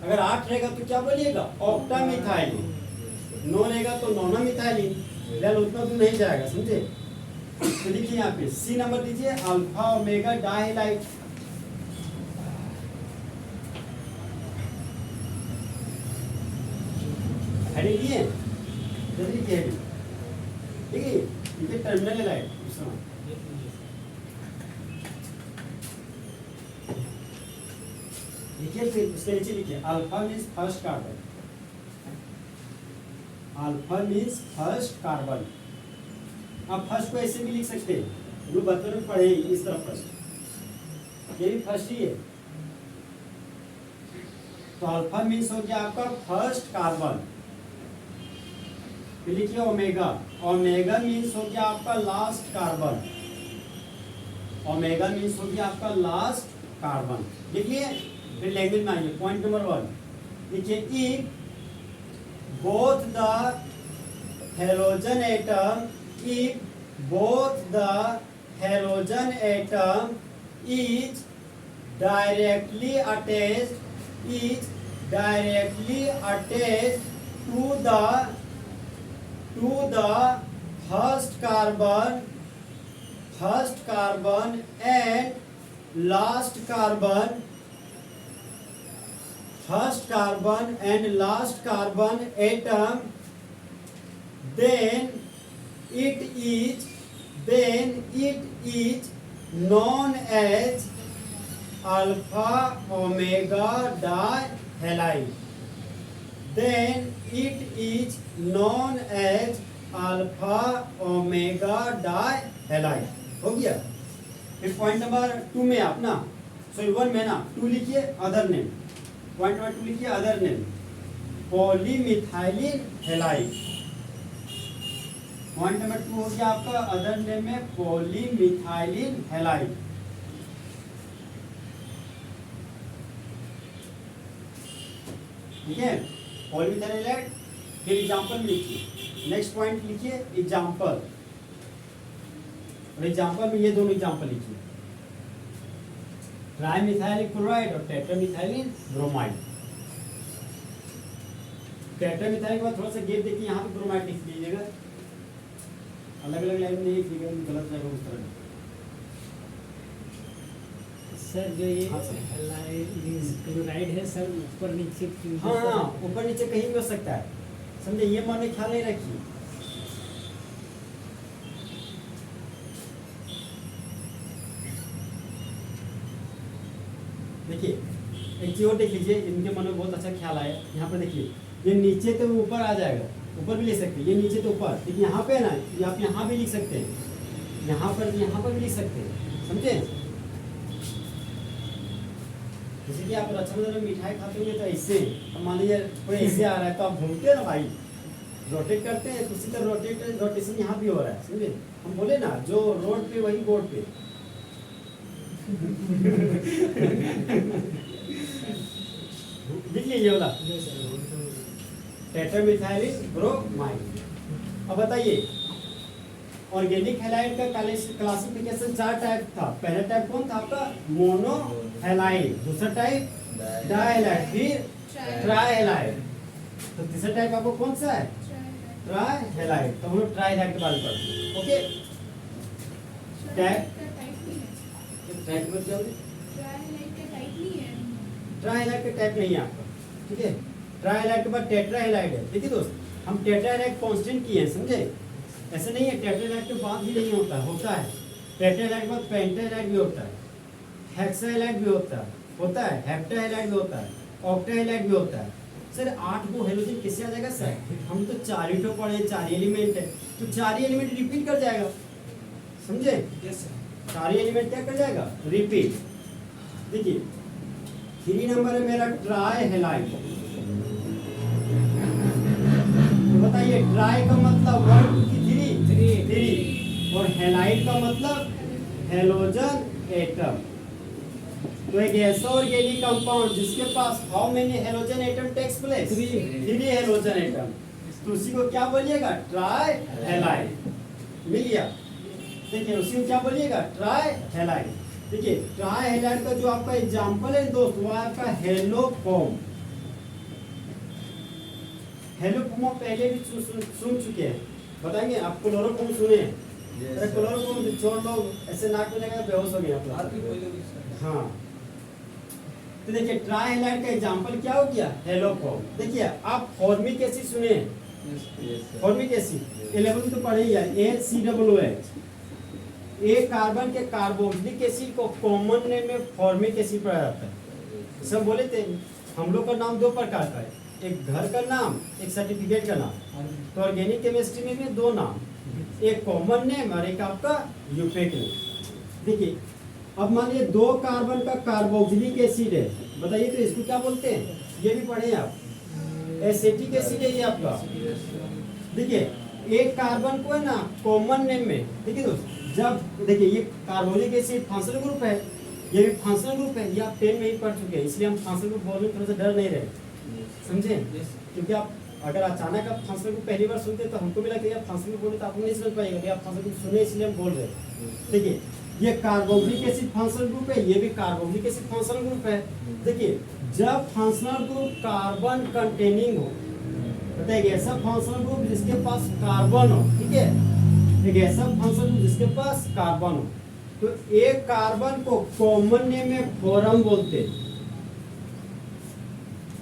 अगर 8 रहेगा तो क्या बोलिएगा? Octa methylene. 9 रहेगा तो नोना मिथाइलिन। यार उतना दूर नहीं जाएगा, समझे? तो देखिए यहाँ पे सी नंबर दीजिए, अल्फा ओमेगा डाइहाइलाइड। हेडिंग दिए, जल्दी लिखिए हेडिंग, ठीक है? ये टर्मिनल हैलाइड लिखिए, फिर उसके नीचे लिखिए alpha means first carbon. Alpha means first carbon. आप फर्स्ट को ऐसे भी लिख सकते हैं, जो बच्चों ने पढ़े इस तरह फर्स्ट, ये भी फर्स्ट ही है। तो अल्फा मीन्स हो गया आपका फर्स्ट कार्बन। फिर लिखिए ओमेगा, ओमेगा मीन्स हो गया आपका लास्ट कार्बन। ओमेगा मीन्स हो गया आपका लास्ट कार्बन, लिखिए। फिर लैंग्वेज में आइए, पॉइंट नंबर 1 लिखिए, if both the halogen atom, if both the halogen atom is directly attached to the first carbon and last carbon, first carbon and last carbon atom, then it is known as alpha omega dihalide. Then it is known as alpha omega dihalide। हो गया। फिर पॉइंट नंबर 2 में आप ना, सॉरी 1 में ना 2 लिखिए, अदर नेम। पॉइंट नंबर 2 लिखिए, other name polymethylene halide. Point number 2 हो गया आपका अदर नेम में पॉलीमिथाइलिन हैलाइड। ठीक है, पॉलीमिथाइलिन हैलाइड। फिर एग्जांपल लिखिए, नेक्स्ट पॉइंट लिखिए एग्जांपल, और एग्जांपल में ये दोनों एग्जांपल लिखिए, ट्राइमिथाइलिन क्लोराइड और टेट्रामिथाइलिन ब्रोमाइड। टेट्रामिथाइलिन के बाद थोड़ा सा गैप देखिए, यहाँ पे ब्रोमाइड लिख लीजिएगा, अलग अलग लाइन में नहीं लिखिएगा, गलत जाएगा उस तरह। सर जो ये हाँ सर। क्लोराइड है सर, ऊपर नीचे हाँ, ऊपर नीचे कहीं भी हो सकता है, समझे? ये मन में ख्याल नहीं रखिए। देखिए एक चीज और देख लीजिए, इनके मन में बहुत अच्छा ख्याल आया। यहाँ पर देखिए, ये नीचे तो ऊपर आ जाएगा, ऊपर भी ले सकते हैं, ये नीचे तो ऊपर, लेकिन यहाँ पे है ना, ये आप यहाँ भी लिख सकते हैं, यहाँ पर भी लिख सकते हैं, समझे? जैसे कि आप रक्षाबंधन में मिठाई खाते होंगे तो ऐसे, अब मान लीजिए कोई ऐसे आ रहा है तो आप घूमते हैं ना भाई, रोटेट करते हैं, तो उसी तरह रोटेशन यहाँ भी हो रहा है, समझे? हम बोले ना, जो रोड पे वही बोर्ड पे। लिख लीजिए वाला टेट्रामिथाइलिन ब्रोमाइड। अब बताइए, ऑर्गेनिक हैलाइड का क्लासिफिकेशन 4 टाइप था। पहला टाइप कौन था आपका? मोनो हैलाइड, दूसरा टाइप डाइहैलाइड, फिर ट्राइहैलाइड, तो तीसरा टाइप आपको कौन सा है? Try halide. तो हम लोग ट्राई हेलाइड के बारे में पढ़ते हैं। ओके, ट्राई ट्राई के बाद क्या होगा? ट्राई हेलाइड का टाइप नहीं है आपका, ठीक है। ट्राई हेलाइड के बाद टेट्रा हेलाइड है। देखिए दोस्त, हम टेट्रा हेलाइड कांस्टेंट किए हैं, समझे? ऐसा नहीं है टेट्रा हेलाइड के बाद भी नहीं होता, होता है। टेट्रा हेलाइड के बाद पेंटा हेलाइड भी होता है, हेक्सा हेलाइड भी होता है, हेप्टा हेलाइड भी होता है, ऑक्टा हेलाइड भी होता है। सर 8 गो हेलोजन किससे आ जाएगा सर? हम तो 4 ही तो पढ़े, 4 एलिमेंट है, तो 4 एलिमेंट रिपीट कर जाएगा, समझे? Yes sir. 4 एलिमेंट क्या कर जाएगा? रिपीट। देखिए 3 नंबर है मेरा ट्राई हेलाइड। तो बताइए ट्राई का मतलब 1 2 3 और हेलाइड का मतलब हेलोजन एटम। तो एक ऐसा ऑर्गेनिक कंपाउंड जिसके पास how many halogen atom takes place? 3 halogen atom. तो उसी को क्या बोलिएगा? Try halide. मिल गया? देखिए उसी को क्या बोलिएगा? Try halide. देखिए ट्राई हेलाइड का जो आपका एग्जांपल है दोस्त, वो आपका हेलोफॉर्म। हेलोफॉर्म आप पहले भी सुन चुके हैं, बताएंगे आप? क्लोरोफॉर्म सुने हैं? अरे क्लोरोफॉर्म छोड़ लो, ऐसे नाक में लगा बेहोश हो गया आप लोग। हाँ, तो देखिए ट्राई हेलाइड का एग्जांपल क्या हो गया? हेलोफॉर्म। देखिए आप फॉर्मिक एसिड सुने हैं? फॉर्मिक एसिड 11 तो पढ़े ही है, HCOOH। एक कार्बन के कार्बोक्सिलिक एसिड को कॉमन नेम में फॉर्मिक एसिड पढ़ा जाता है। सब बोले थे हम लोग का नाम 2 प्रकार का है, एक घर का नाम, एक सर्टिफिकेट का नाम। तो ऑर्गेनिक केमिस्ट्री में भी 2 नाम, एक कॉमन नेम और एक आपका यूपेक नेम। देखिए अब मान लीजिए 2 कार्बन का कार्बोक्सिलिक एसिड है, बताइए तो इसको क्या बोलते हैं? ये भी पढ़े आप, एसिटिक एसिड है ये आपका। देखिए एक कार्बन को है ना कॉमन नेम में, देखिए दोस्त, जब देखिए ये कार्बोनिक एसिड फंक्शनल ग्रुप है, ये भी फंक्शनल ग्रुप है, ये आप 10 में ही पढ़ चुके हैं, इसलिए हम फंक्शनल ग्रुप बोलने में थोड़ा सा डर नहीं रहे, समझे? क्योंकि आप अगर अचानक आप फंक्शनल ग्रुप पहली बार सुनते तो हमको भी लगता है आप फंक्शनल ग्रुप बोले तो आपको नहीं समझ पाएगा कि आप फंक्शनल ग्रुप सुने, इसलिए हम बोल रहे हैं। देखिए ये कार्बोक्सिलिक एसिड फंक्शनल ग्रुप है, ये भी कार्बोक्सिलिक एसिड फंक्शनल ग्रुप है। देखिए जब फंक्शनल ग्रुप कार्बन कंटेनिंग हो, बताइए ऐसा फंक्शनल ग्रुप जिसके पास कार्बन हो, ठीक है, एक ऐसा फंक्शनल ग्रुप जिसके पास कार्बन हो, तो एक कार्बन को कॉमन नेम में फोरम बोलते हैं।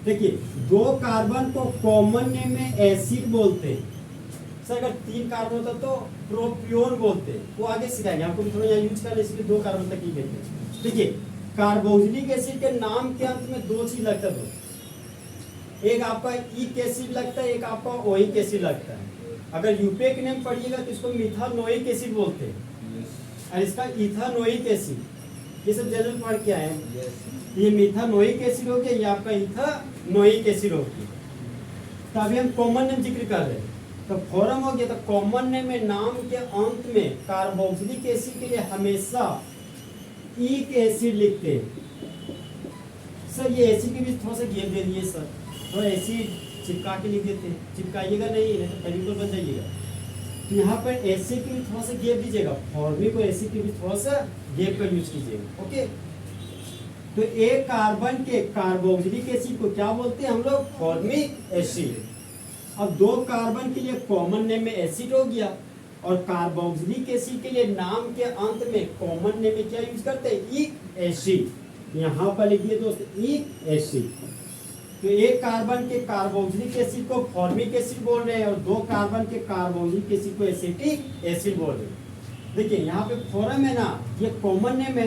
देखिए 2 कार्बन को कॉमन नेम में एसिड बोलते हैं। सर अगर 3 कार्बन होता तो प्रोपियोन बोलते हैं, वो आगे सिखाएंगे आपको, भी थोड़ा यहाँ यूज करना, इसलिए 2 कार्बन तक ही कहते हैं। देखिए कार्बोक्सिलिक एसिड के नाम के अंत में 2 चीज लगता है, एक आपका इक एसिड लगता है, एक आपका ओइक एसिड लगता है। अगर यूपेक नेम पढ़िएगा तो इसको मिथानोइक एसिड बोलते हैं, और इसका इथानोइक एसिड, ये सब जनरल पढ़ के आए हैं। ये मिथानोइक एसिड हो गया, ये आपका इथानोइक एसिड हो गया। तो अभी हम कॉमन नेम जिक्र कर रहे हैं, तो फॉर्म हो गया। तो कॉमन नेम में नाम के अंत में कार्बोक्सिलिक एसिड के लिए हमेशा इक एसिड लिखते हैं। सर ये एसिड के बीच थोड़ा सा गैप दे दिए सर, थोड़ा एसिड चिपका के लिख देते हैं, चिपकाइएगा नहीं तो फेविकोल बन जाइएगा। तो यहाँ पर एसिड के भी थोड़ा सा गैप दीजिएगा, फॉर्मिक और एसिड के भी थोड़ा सा गैप का यूज कीजिएगा। ओके, तो एक कार्बन के कार्बोक्सिलिक एसिड को क्या बोलते हैं हम लोग? Formic acid. अब 2 कार्बन के लिए कॉमन नेम में एसिड हो गया, और कार्बोक्सिलिक एसिड के लिए नाम के अंत में कॉमन नेम में क्या यूज करते हैं? इक एसिड। यहाँ पर लिखिए दोस्त इक एसिड। तो एक कार्बन के कार्बोक्सिलिक एसिड को फॉर्मिक एसिड बोल रहे हैं, और 2 कार्बन के कार्बोक्सिलिक एसिड को एसिटिक एसिड बोल रहे हैं। देखिए यहाँ पे फॉर्म है ना, ये कॉमन नेम है,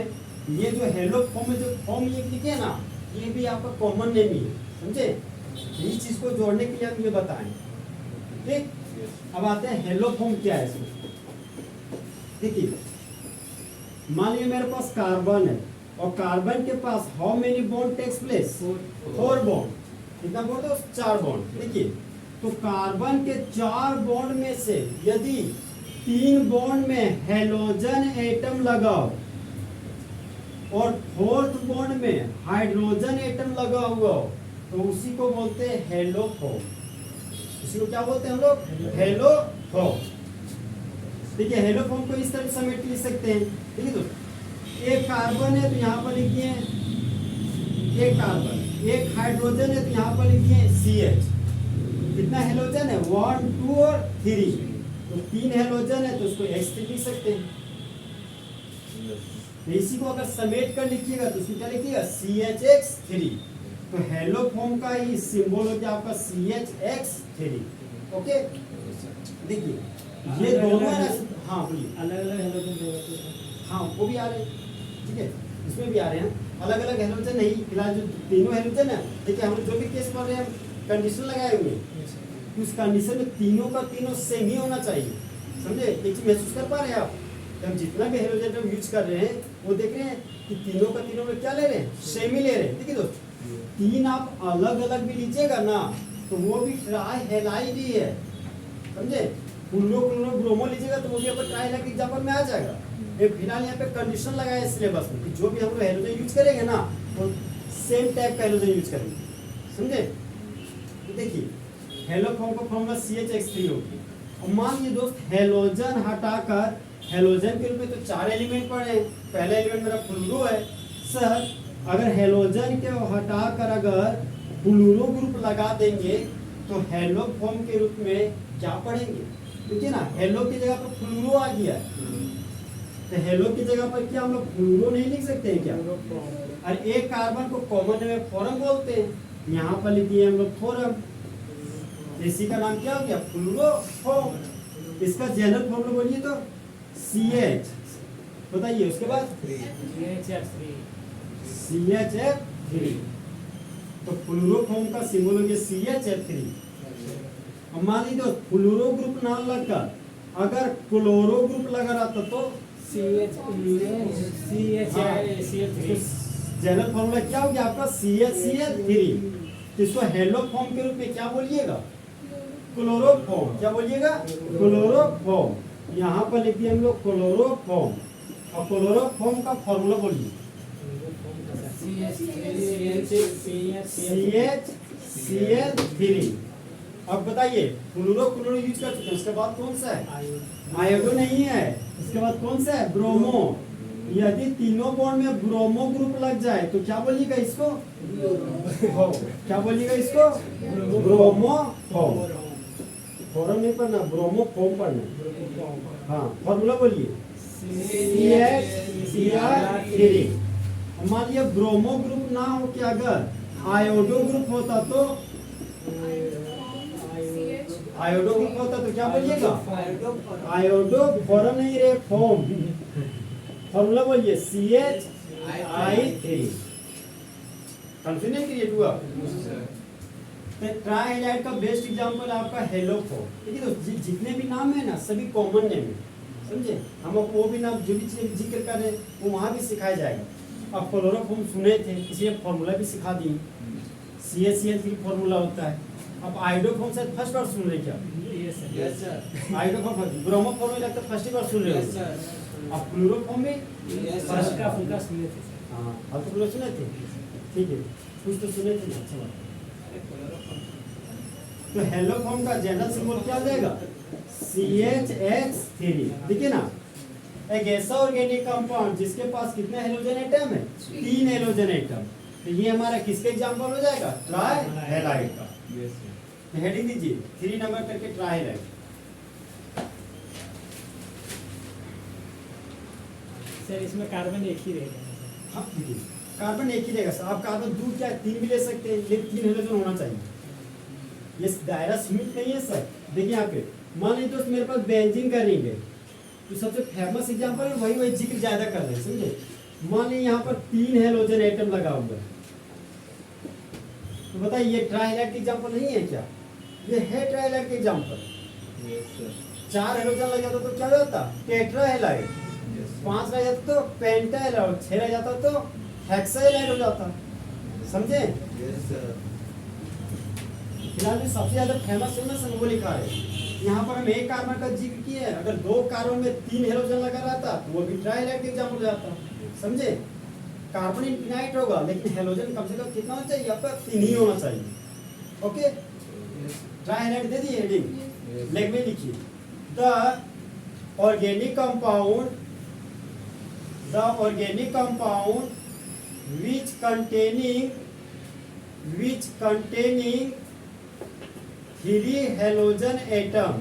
ये जो हेलोफॉर्म में जो फॉर्म ये लिखे है ना, ये भी आपका कॉमन नेम ही है, समझे? इस चीज को जोड़ने के लिए हम ये बताएं, ठीक? अब आते हैं हेलोफॉर्म क्या है इसमें। देखिए मान लीजिए मेरे पास कार्बन है, और कार्बन के पास how many bond takes place? 4 bond. कितना बॉन्ड है? 4 बॉन्ड। देखिए तो कार्बन के 4 बॉन्ड में से यदि 3 बॉन्ड में हेलोजन एटम लगाओ और 4th बॉन्ड में हाइड्रोजन एटम लगा हुआ हो, तो उसी को बोलते हैं हेलोफॉर्म। इसी को क्या बोलते हैं हम लोग? हेलोफॉर्म। देखिए हेलोफॉर्म को इस तरह समेट लिख सकते हैं। देखिए तो एक कार्बन है तो यहाँ पर लिखिए एक कार्बन, एक हाइड्रोजन है तो यहाँ पर लिखिए CH, कितना हेलोजन है 1 2 और 3, तो 3 हेलोजन है तो उसको X3 लिख सकते हैं। तो इसी को अगर समेट कर लिखिएगा तो उसमें क्या लिखिएगा CHX3, तो हेलो फॉर्म का ही सिंबल हो गया आपका CHX3। ओके देखिए ये दोनों है ना, हाँ बोलिए, अलग अलग हेलोजन होते हैं। हाँ वो भी आ रहे हैं, ठीक है इसमें भी आ रहे हैं अलग अलग हेलोजन नहीं, फिलहाल जो तीनों हेलोजन है देखिए हम जो भी केस पढ़ रहे हैं कंडीशन लगाए हुए हैं, उस कंडीशन में तीनों का तीनों सेम ही होना चाहिए, समझे। एक चीज महसूस कर पा रहे हैं आप, हम जितना भी हेलोजन हम यूज कर रहे हैं वो देख रहे हैं कि तीनों का तीनों में क्या ले रहे हैं, सेम ही ले रहे हैं। देखिए दोस्त, तीन आप अलग अलग भी लीजिएगा ना तो वो भी ट्राई हेलाइड ही है, समझे। फ्लूरो क्लोरो ब्रोमो लीजिएगा तो वो भी आपका ट्राई हेलाइड एग्जांपल में आ जाएगा। ये फिलहाल यहाँ पे कंडीशन लगाया है सिलेबस में कि जो भी हम लोग हेलोजन यूज करेंगे ना वो सेम टाइप का हेलोजन यूज करेंगे, समझे। तो देखिए हेलो फॉर्म का फॉर्मूला CHX3 होगी। और मान लीजिए दोस्त हेलोजन हटाकर हेलोजन के रूप में तो 4 एलिमेंट पड़े हैं, पहला एलिमेंट मेरा फ्लूरो है सर, अगर हेलोजन के हटाकर अगर फ्लूरो ग्रुप लगा देंगे तो हेलो फॉर्म के रूप में क्या पढ़ेंगे, देखिए ना हेलो की जगह पर फ्लूरो आ गया है, तो हेलो की जगह पर क्या हम लोग फ्लूरो नहीं लिख सकते हैं क्या, और एक कार्बन को कॉमन में फॉरम बोलते हैं, यहाँ पर लिख दिए हम लोग फॉरम, इसी का नाम क्या हो गया फ्लूरो फॉर्म। इसका जनरल फॉर्मूला बोलिए तो CH, बताइए उसके बाद CHF3, तो फ्लूरो फॉर्म का सिंबल हो गया CHF3। अब मान लीजिए तो फ्लूरो ग्रुप ना लगकर अगर क्लोरो ग्रुप लगा रहता तो जनरल फॉर्मूला क्या हो गया आपका CHCl3, तो इसको हेलो फॉर्म के रूप में क्या बोलिएगा क्लोरोफॉर्म, क्या बोलिएगा क्लोरोफॉर्म। यहाँ पर लिख दिए हम लोग क्लोरोफॉर्म, और क्लोरोफॉर्म का फॉर्मूला बोलिए CHCl3। अब बताइए फ्लूरो क्लोरो यूज कर चुके हैं, उसके बाद कौन सा है आयोडो नहीं है, इसके बाद कौन सा है ब्रोमो। यदि तीनों बॉन्ड में ब्रोमो ग्रुप लग जाए तो क्या बोलिएगा इसको क्या बोलिएगा इसको ब्रोमो फॉर्म, फॉर्म नहीं पढ़ना ब्रोमो फॉर्म पढ़ना। हाँ फॉर्मूला बोलिए CHCl3। मान लिया ब्रोमो ग्रुप ना हो कि अगर आयोडो ग्रुप होता तो आयोडो ग्रुप होता तो क्या बोलिएगा आयोडो फॉर्म नहीं रे फॉर्म, फॉर्मूला बोलिए CHI3। कंफ्यूजन क्रिएट हुआ। तो ट्राई हेलाइड का बेस्ट एग्जांपल आपका हेलो फॉर्म। देखिए तो जितने भी नाम है ना सभी कॉमन नेम है, समझे। हम आपको वो भी नाम जो भी चीज जिक्र कर रहे हैं वो वहाँ भी सिखाया जाएगा। आप क्लोरोफॉर्म सुने थे इसलिए फॉर्मूला भी सिखा दिए, CHCl3 फॉर्मूला होता है। अब आयोडोफॉर्म से फर्स्ट बार सुन रहे क्या यस सर, आयोडोफॉर्म ब्रोमोफॉर्म में लगता है फर्स्ट बार सुन रहे हो। अब क्लोरोफॉर्म में फर्स्ट का फुल्का सुने थे सर। हाँ अब तो क्लोरो सुने थे, ठीक है कुछ तो सुने थे ना, अच्छा बात। तो हेलो फॉर्म का जनरल सिंबल क्या हो जाएगा CHX3। देखिए ना एक ऐसा ऑर्गेनिक कंपाउंड जिसके पास कितने हेलोजन एटम है 3 हेलोजन एटम, तो ये हमारा किसके एग्जांपल हो जाएगा ट्राई हेलाइड का। हेडिंग दीजिए 3 नंबर करके ट्राई हेलाइड। सर इसमें कार्बन एक ही रहेगा। हाँ देखिए कार्बन एक ही रहेगा सर, आप कार्बन 2 क्या 3 भी ले सकते हैं लेकिन 3 हेलोजन होना चाहिए। ये दायरा सीमित नहीं है सर। देखिए यहाँ पे मान लीजिए दोस्त मेरे पास बेंजीन का रिंग है, तो सबसे फेमस एग्जांपल है वही जिक्र ज्यादा कर रहे हैं, समझे। मान लीजिए यहाँ पर 3 हेलोजन एटम लगा हुआ है, तो बताइए ये ट्राइहेलाइड का एग्जांपल नहीं है क्या, ये है ट्राइहेलाइड का एग्जांपल। 4 हेलोजन लग जाता तो क्या हो जाता टेट्राहेलाइड, 5 रह जाता तो पेंटाहेलाइड, 6 रह जाता तो हेक्साहेलाइड हो जाता, समझे। फिलहाल में सबसे ज्यादा फेमस वो लिखा है। यहाँ पर हम एक कार्बन का जिक्र किए हैं, अगर 2 कार्बन में 3 हेलोजन लगा रहता तो वो भी ट्राइहेलाइड का एग्जांपल हो जाता, समझे। कार्बन इनफिनाइट होगा लेकिन हेलोजन कम से कम कितना होना चाहिए आपका 3 ही होना चाहिए। ओके ट्राइहेलाइड दे दिए हेडिंग, लेग में लिखिए the organic compound which containing three halogen atom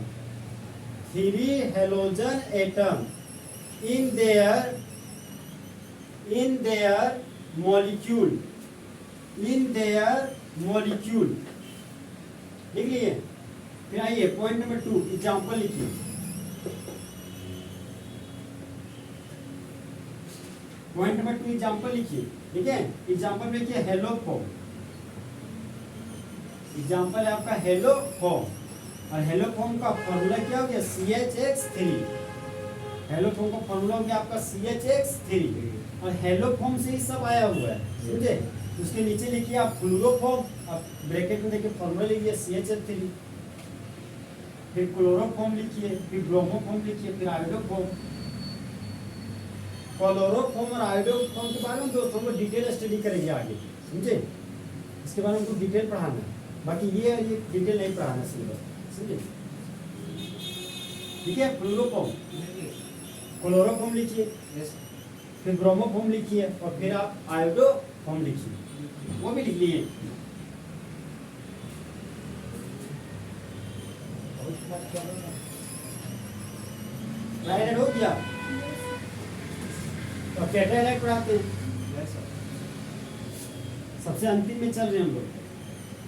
in their molecule लिख लिए। फिर आइए पॉइंट नंबर 2 एग्जांपल लिखिए। पॉइंट नंबर 2 एग्जांपल लिखिए, ठीक है। एग्जांपल में लिखिए हेलो फॉर्म। एग्जांपल है आपका हेलो फॉर्म, और हेलो फॉर्म का फॉर्मूला क्या हो गया CH3। हेलो फॉर्म का फॉर्मूला हो गया आपका CH3, और हेलो फॉर्म से ही सब आया हुआ है, समझे। उसके नीचे लिखिए आप फ्लोरोफॉर्म, आप ब्रैकेट में देखिए फॉर्मूला लिखिए CH3, फिर क्लोरोफॉर्म लिखिए, फिर ब्रोमोफॉर्म लिखिए, फिर आयोडोफॉर्म। क्लोरोफॉर्म और आयोडोफॉर्म के बारे में दोस्तों को डिटेल स्टडी करेंगे आगे, समझे। इसके बारे में हमको डिटेल पढ़ाना है, बाकी ये डिटेल नहीं पढ़ाना सिलेबस, समझे। ठीक है, फ्लोरोफॉर्म, क्लोरोफॉर्म लिखिए, फिर ब्रोमोफॉर्म लिखिए, और फिर आप आयोडोफॉर्म लिखिए, वो भी लिख लिए। राइट हो गया। तो टेट्राहेड्राइड पढ़ाते हैं, सबसे अंतिम में चल रहे हैं हम लोग।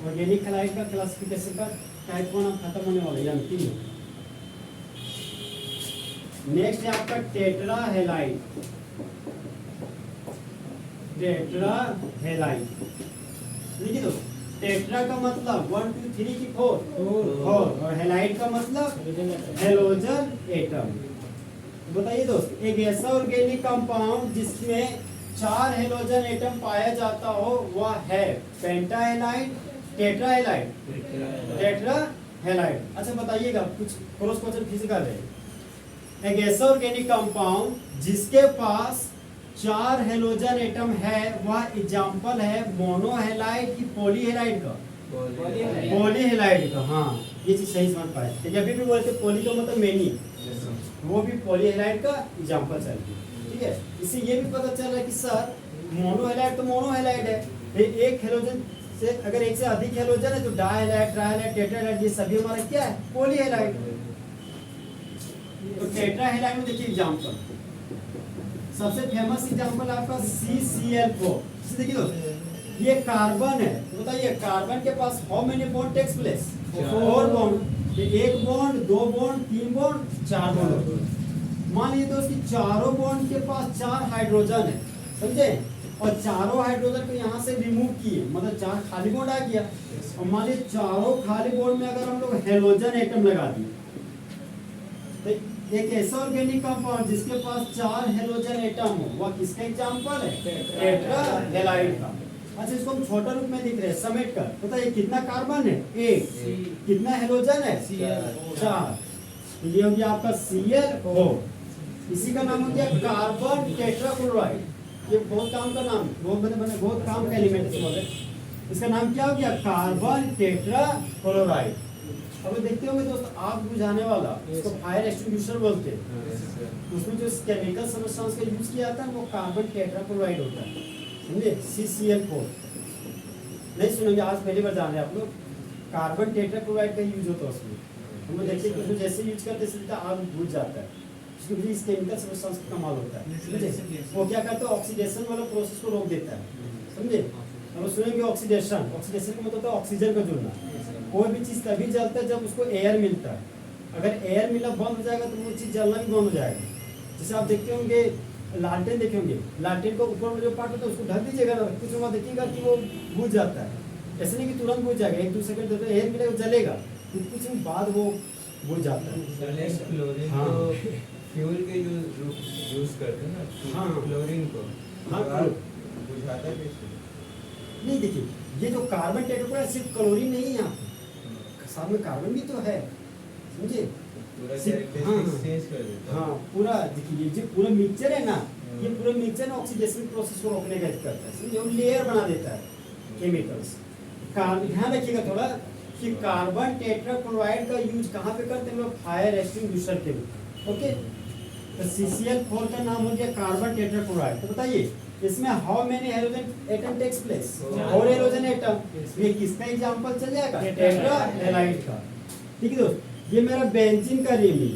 ऑर्गेनिक हैलाइड का क्लासिफिकेशन का टाइप 1 अब खत्म होने वाला है, अंतिम है। नेक्स्ट है आपका टेट्राहेलाइड। देखिए दोस्तों, टेट्रा का मतलब 1 2 3 की 4, और हेलाइड का मतलब हेलोजन एटम। बताइए दोस्त, एक ऐसा ऑर्गेनिक कंपाउंड जिसमें 4 हेलोजन एटम पाया जाता हो वह है पेंटाहेलाइड, टेट्राहेलाइड, टेट्राहेलाइड। अच्छा बताइएगा, कुछ क्रॉस क्वेश्चन फिजिकल है। एक ऐसा ऑर्गेनिक कंपाउंड जिसके पास 4 हेलोजन एटम है वह एग्जांपल है मोनोहेलाइड की पॉलीहेलाइड का, पॉलीहेलाइड का। हाँ, ये चीज सही समझ पाए। जब भी बोलते पॉली का मतलब मेनी, वो भी पॉलीहेलाइड का एग्जांपल चाहिए, ठीक है। इससे ये भी पता चल रहा है कि सर मोनोहेलाइड तो मोनोहेलाइड है, एक हेलोजन से अगर एक से अधिक हेलोजन है तो डाइहेलाइड, ट्राइहेलाइड, टेट्राहेलाइड, ये सभी हमारा क्या है, पॉलीहेलाइड। तो टेट्राहेलाइड में देखिए एग्जांपल, सबसे फेमस एग्जांपल आपका CCl4। देखिए दोस्त, ये कार्बन है, तो बताइए कार्बन के पास how many bond takes place, 4 bond. एक बॉन्ड, 2 बॉन्ड, 3 बॉन्ड, 4 बॉन्ड। मान लीजिए दोस्त कि चारों बॉन्ड के पास 4 हाइड्रोजन है, समझे, और चारों हाइड्रोजन को यहाँ से रिमूव किए, मतलब 4 खाली बॉन्ड आ गया। और मान लीजिए चारों खाली बॉन्ड में अगर हम लोग हेलोजन एटम लगा दिए, तो एक ऐसा ऑर्गेनिक कंपाउंड जिसके पास 4 हेलोजन एटम हो वह किसका एग्जांपल है, टेट्राहेलाइड का। अच्छा, इसको हम छोटा रूप में लिख रहे हैं, समेट कर। बताइए कितना कार्बन है, 1, कितना हेलोजन है, 4। तो ये हो गया आपका Cl4। इसी का नाम हो गया कार्बन टेट्राक्लोराइड। ये बहुत काम का नाम, बहुत काम का एलिमेंट है। इसका नाम क्या हो गया, कार्बन टेट्राक्लोराइड। अब देखते होंगे दोस्त, आग बुझाने वाला, इसको फायर एक्सटिंग्विशर बोलते हैं। उसमें जो केमिकल सब्सटेंस का यूज किया जाता है वो कार्बन टेट्राक्लोराइड होता है, समझे, CCl4। नहीं सुनेंगे, आज पहली बार जान रहे हैं आप लोग। कार्बन टेट्राक्लोराइड का यूज होता है उसमें। हम देखिए कि उसमें जैसे यूज करते सीधा आग बुझ जाता है, क्योंकि इस केमिकल सब्सटेंस का कमाल होता है, समझे। वो क्या करता है, ऑक्सीडेशन वाला प्रोसेस को रोक देता है, समझे। अब सुनेंगे ऑक्सीडेशन, ऑक्सीडेशन का मतलब होता है ऑक्सीजन का जुड़ना। कोई भी चीज तभी जलता है जब उसको एयर मिलता है। अगर एयर मिलना बंद हो जाएगा तो वो चीज जलना भी बंद हो जाएगा। जैसे आप देखते होंगे लालटेन, देखेंगे लालटेन को ऊपर में जो पार्ट होता है उसको ढक दीजिएगा ना, कुछ वहाँ देखिएगा कि वो बुझ जाता है। ऐसे नहीं कि तुरंत बुझ जाएगा, 1-2 सेकंड एयर मिलेगा जलेगा, तो कुछ दिन बाद वो बुझ जाता है। हाँ, फ्यूल के यूज करते हैं ना, हाँ, क्लोरीन को। हाँ, बुझाता है नहीं। देखिए ये जो कार्बन टेट्राक्लोराइड सिर्फ क्लोरीन नहीं है, यहाँ साथ में कार्बन भी तो है, समझे। पूरा हाँ, चेंज कर देता है। हाँ, पूरा देखिए ये जो पूरा मिक्सचर है ना, ये पूरा मिक्सचर ऑक्सीडेशन प्रोसेस को रोकने का करता है, समझे। वो लेयर बना देता है केमिकल्स। ध्यान रखिएगा थोड़ा कि कार्बन टेट्राक्लोराइड का यूज कहाँ पे करते हैं लोग, फायर एक्सटिंग्विशर के लिए, ओके। तो CCl4 का नाम हो गया कार्बन टेट्राक्लोराइड। तो बताइए इसमें how many halogen atom takes place, और हैलोजन एटम। ये किसका एग्जांपल चल जाएगा, टेट्रा हैलाइड का। ठीक है दोस्त, ये मेरा बेंजीन का रिंग है।